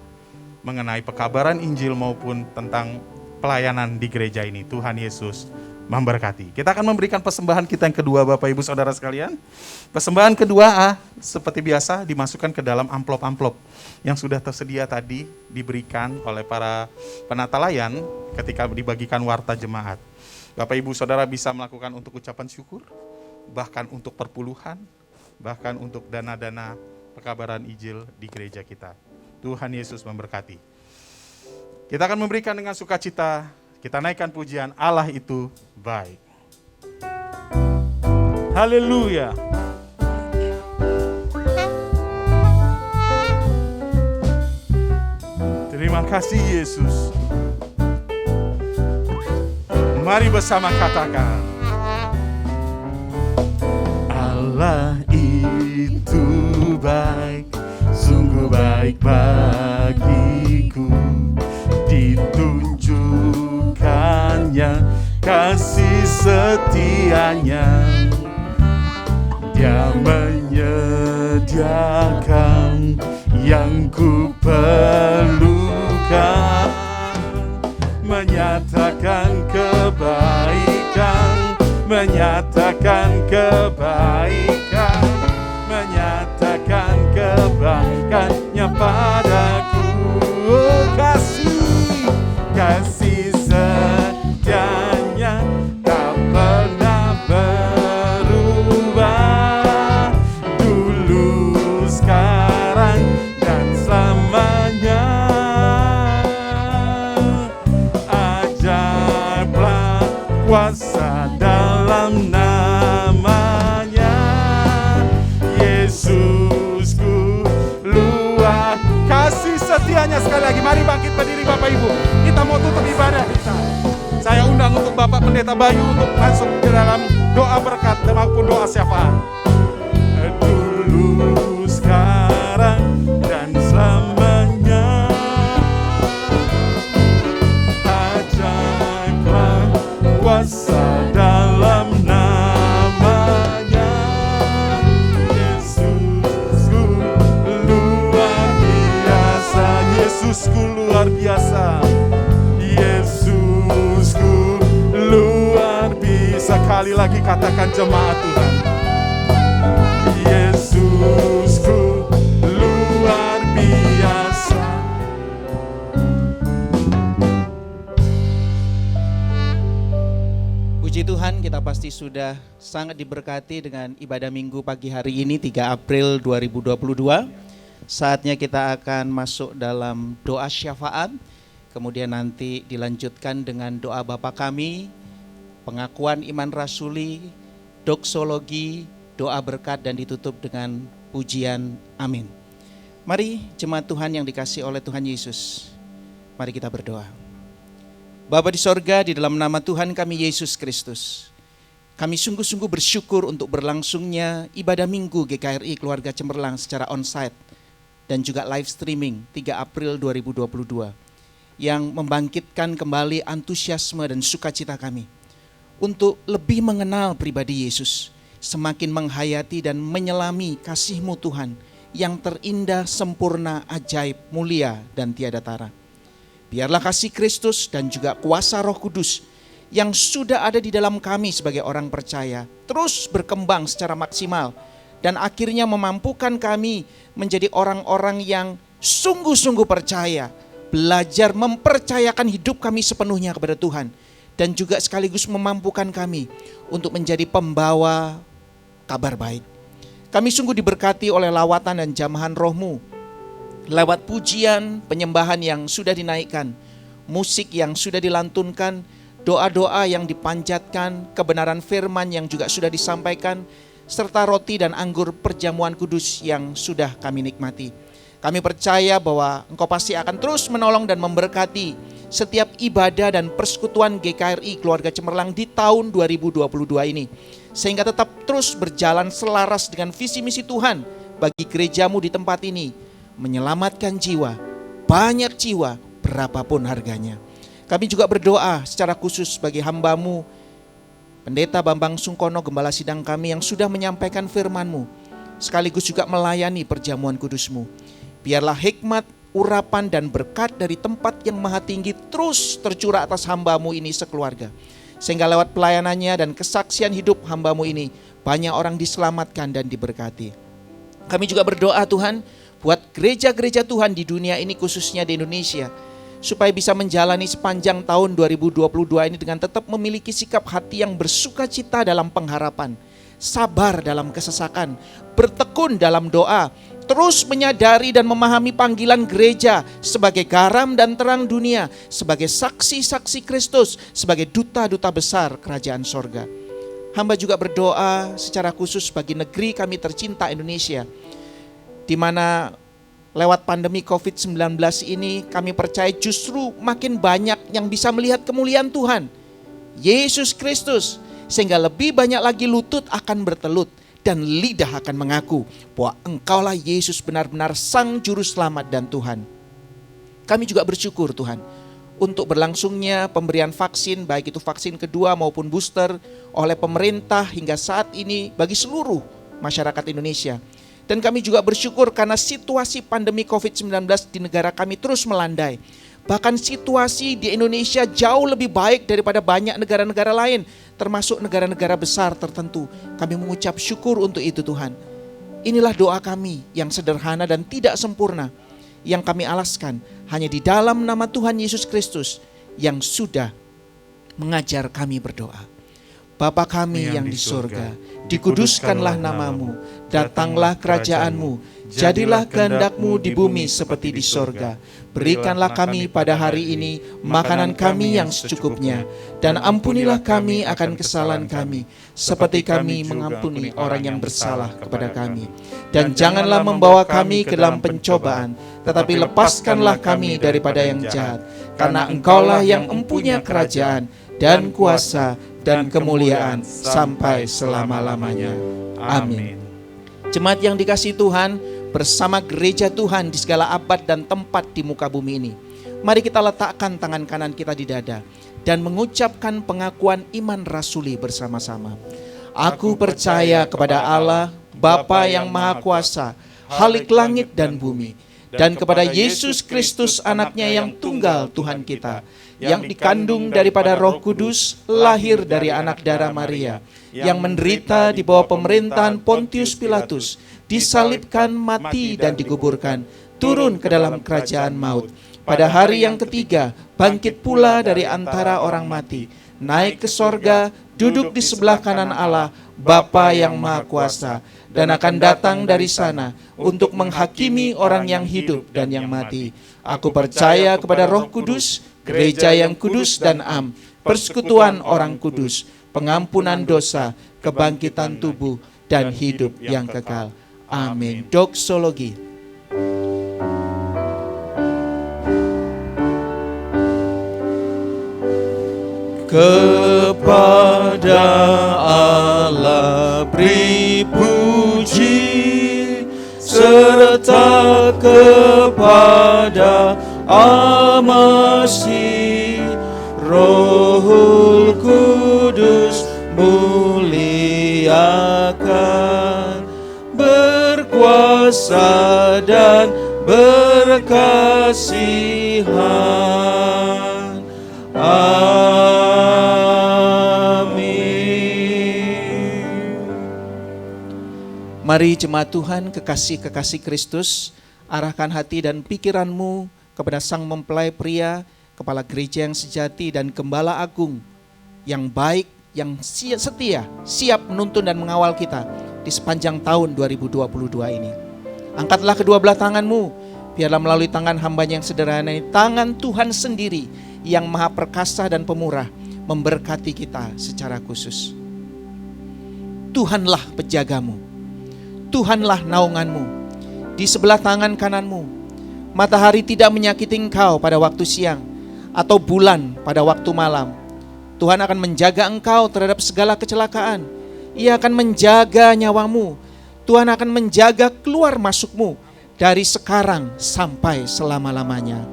mengenai pekabaran Injil maupun tentang pelayanan di gereja ini. Tuhan Yesus memberkati. Kita akan memberikan persembahan kita yang kedua, Bapak Ibu Saudara sekalian. Persembahan kedua seperti biasa dimasukkan ke dalam amplop-amplop yang sudah tersedia tadi diberikan oleh para penata layan ketika dibagikan warta jemaat. Bapak Ibu Saudara bisa melakukan untuk ucapan syukur, bahkan untuk perpuluhan, bahkan untuk dana-dana pekabaran Injil di gereja kita. Tuhan Yesus memberkati. Kita akan memberikan dengan sukacita, kita naikkan pujian Allah itu baik. Haleluya. Terima kasih Yesus. Mari bersama katakan. Allah itu baik, sungguh baik bagiku. Ditunjukkannya kasih setianya. Dia menyediakan yang ku perlukan, menyatakan kebaikan, menyatakan kebaikan, menyatakan kebaikannya padaku. Kasih setianya tak pernah berubah, dulu, sekarang, dan selamanya. Ajaiblah kuasa dalam namanya, Yesusku luar. Kasih setianya sekali lagi. Mari bangkit berdiri Bapak Ibu. Kita mau tutup ibadah kita. Saya undang untuk Bapak Pendeta Bayu untuk masuk ke dalam doa berkat maupun doa syafaat. Dulu, sekarang, dan selamanya. Ajaiblah kuasa dalam namanya, Yesusku luar biasa, Yesusku luar biasa, Yesusku luar biasa. Sekali lagi katakan jemaat Tuhan, Yesusku luar biasa. Puji Tuhan, kita pasti sudah sangat diberkati dengan ibadah minggu pagi hari ini 3 April 2022. Saatnya kita akan masuk dalam doa syafaat, kemudian nanti dilanjutkan dengan doa Bapa kami, pengakuan iman rasuli, doksologi, doa berkat, dan ditutup dengan pujian amin. Mari jemaat Tuhan yang dikasihi oleh Tuhan Yesus, mari kita berdoa. Bapa di sorga, di dalam nama Tuhan kami Yesus Kristus, kami sungguh-sungguh bersyukur untuk berlangsungnya ibadah minggu GKRI Keluarga Cemerlang secara onsite dan juga live streaming 3 April 2022 yang membangkitkan kembali antusiasme dan sukacita kami untuk lebih mengenal pribadi Yesus, semakin menghayati dan menyelami kasih-Mu Tuhan yang terindah, sempurna, ajaib, mulia, dan tiada tara. Biarlah kasih Kristus dan juga kuasa Roh Kudus yang sudah ada di dalam kami sebagai orang percaya terus berkembang secara maksimal dan akhirnya memampukan kami menjadi orang-orang yang sungguh-sungguh percaya, belajar mempercayakan hidup kami sepenuhnya kepada Tuhan, dan juga sekaligus memampukan kami untuk menjadi pembawa kabar baik. Kami sungguh diberkati oleh lawatan dan jamahan Roh-Mu, lewat pujian, penyembahan yang sudah dinaikkan, musik yang sudah dilantunkan, doa-doa yang dipanjatkan, kebenaran firman yang juga sudah disampaikan, serta roti dan anggur perjamuan kudus yang sudah kami nikmati. Kami percaya bahwa Engkau pasti akan terus menolong dan memberkati setiap ibadah dan persekutuan GKRI Keluarga Cemerlang di tahun 2022 ini, sehingga tetap terus berjalan selaras dengan visi misi Tuhan bagi gerejamu di tempat ini, menyelamatkan jiwa, banyak jiwa, berapapun harganya. Kami juga berdoa secara khusus bagi hamba-Mu, Pendeta Bambang Sungkono, Gembala Sidang kami yang sudah menyampaikan firman-Mu, sekaligus juga melayani perjamuan kudus-Mu. Biarlah hikmat, urapan dan berkat dari tempat yang maha tinggi terus tercurah atas hamba-Mu ini sekeluarga. Sehingga lewat pelayanannya dan kesaksian hidup hamba-Mu ini, banyak orang diselamatkan dan diberkati. Kami juga berdoa Tuhan, buat gereja-gereja Tuhan di dunia ini, khususnya di Indonesia, supaya bisa menjalani sepanjang tahun 2022 ini dengan tetap memiliki sikap hati yang bersuka cita dalam pengharapan, sabar dalam kesesakan, bertekun dalam doa, terus menyadari dan memahami panggilan gereja sebagai garam dan terang dunia, sebagai saksi-saksi Kristus, sebagai duta-duta besar kerajaan sorga. Hamba juga berdoa secara khusus bagi negeri kami tercinta Indonesia, di mana lewat pandemi COVID-19 ini kami percaya justru makin banyak yang bisa melihat kemuliaan Tuhan Yesus Kristus, sehingga lebih banyak lagi lutut akan bertelut dan lidah akan mengaku bahwa Engkaulah Yesus benar-benar Sang Juru Selamat dan Tuhan. Kami juga bersyukur Tuhan untuk berlangsungnya pemberian vaksin, baik itu vaksin kedua maupun booster oleh pemerintah hingga saat ini bagi seluruh masyarakat Indonesia. Dan kami juga bersyukur karena situasi pandemi COVID-19 di negara kami terus melandai. Bahkan situasi di Indonesia jauh lebih baik daripada banyak negara-negara lain, termasuk negara-negara besar tertentu. Kami mengucap syukur untuk itu Tuhan. Inilah doa kami yang sederhana dan tidak sempurna, yang kami alaskan hanya di dalam nama Tuhan Yesus Kristus yang sudah mengajar kami berdoa. Bapa kami yang di surga, dikuduskanlah namamu, datanglah kerajaanmu, jadilah kehendak-Mu di bumi seperti di surga. Berikanlah kami pada hari ini makanan kami yang secukupnya, dan ampunilah kami akan kesalahan kami, seperti kami mengampuni orang yang bersalah kepada kami. Dan janganlah membawa kami ke dalam pencobaan, tetapi lepaskanlah kami daripada yang jahat, karena Engkaulah yang empunya kerajaan dan kuasa dan kemuliaan sampai selama-lamanya. Amin. Jemaat yang dikasihi Tuhan, bersama gereja Tuhan di segala abad dan tempat di muka bumi ini, mari kita letakkan tangan kanan kita di dada dan mengucapkan pengakuan iman rasuli bersama-sama. Aku percaya kepada Allah, Bapa yang Maha Kuasa, Khalik langit dan bumi, dan kepada Yesus Kristus anaknya yang tunggal Tuhan kita, yang dikandung daripada Roh Kudus, lahir dari anak darah Maria, yang menderita di bawah pemerintahan Pontius Pilatus, disalibkan, mati dan dikuburkan, turun ke dalam kerajaan maut. Pada hari yang ketiga, bangkit pula dari antara orang mati, naik ke sorga, duduk di sebelah kanan Allah, Bapa yang Maha Kuasa, dan akan datang dari sana untuk menghakimi orang yang hidup dan yang mati. Aku percaya kepada Roh Kudus, gereja yang kudus dan am, persekutuan orang kudus, pengampunan dosa, kebangkitan tubuh, dan hidup yang kekal. Amin. Doksologi. Kepada Allah beri puji, serta kepada Al-Masih, Rohul Kudus muliakan, berkuasa dan berkasihan. Mari jemaat Tuhan, kekasih-kekasih Kristus, arahkan hati dan pikiranmu kepada Sang Mempelai Pria, Kepala Gereja yang sejati dan Gembala Agung yang baik, yang setia, siap menuntun dan mengawal kita di sepanjang tahun 2022 ini. Angkatlah kedua belah tanganmu, biarlah melalui tangan hambanya yang sederhana ini, tangan Tuhan sendiri yang maha perkasa dan pemurah memberkati kita secara khusus. Tuhanlah penjagamu, Tuhanlah naunganmu. Di sebelah tangan kananmu, matahari tidak menyakiti engkau pada waktu siang, atau bulan pada waktu malam. Tuhan akan menjaga engkau terhadap segala kecelakaan. Ia akan menjaga nyawamu. Tuhan akan menjaga keluar masukmu dari sekarang sampai selama-lamanya.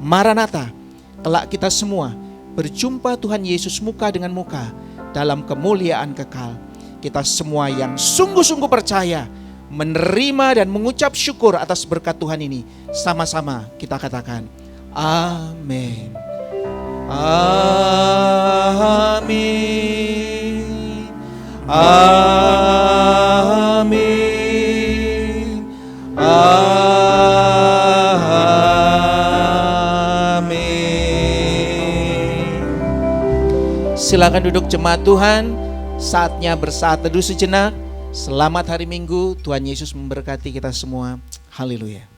Maranatha, kelak kita semua berjumpa Tuhan Yesus muka dengan muka dalam kemuliaan kekal. Kita semua yang sungguh-sungguh percaya, menerima dan mengucap syukur atas berkat Tuhan ini, sama-sama kita katakan, amin. Amin. Amin. Amin. Silakan duduk jemaat Tuhan. Saatnya bersaat teduh sejenak. Selamat hari Minggu. Tuhan Yesus memberkati kita semua. Haleluya.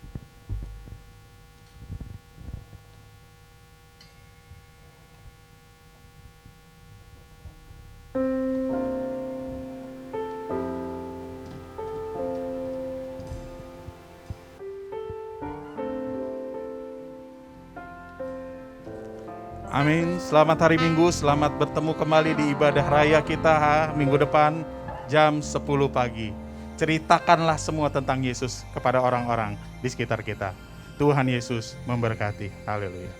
Amin. Selamat hari Minggu, selamat bertemu kembali di ibadah raya kita minggu depan jam 10 pagi. Ceritakanlah semua tentang Yesus kepada orang-orang di sekitar kita. Tuhan Yesus memberkati. Haleluya.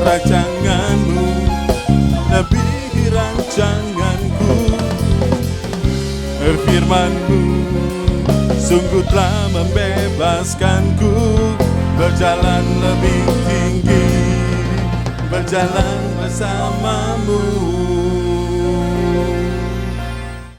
Rancanganmu lebih rancanganku, firman-Mu sungguh telah membebaskanku, berjalan lebih tinggi, berjalan bersama-Mu.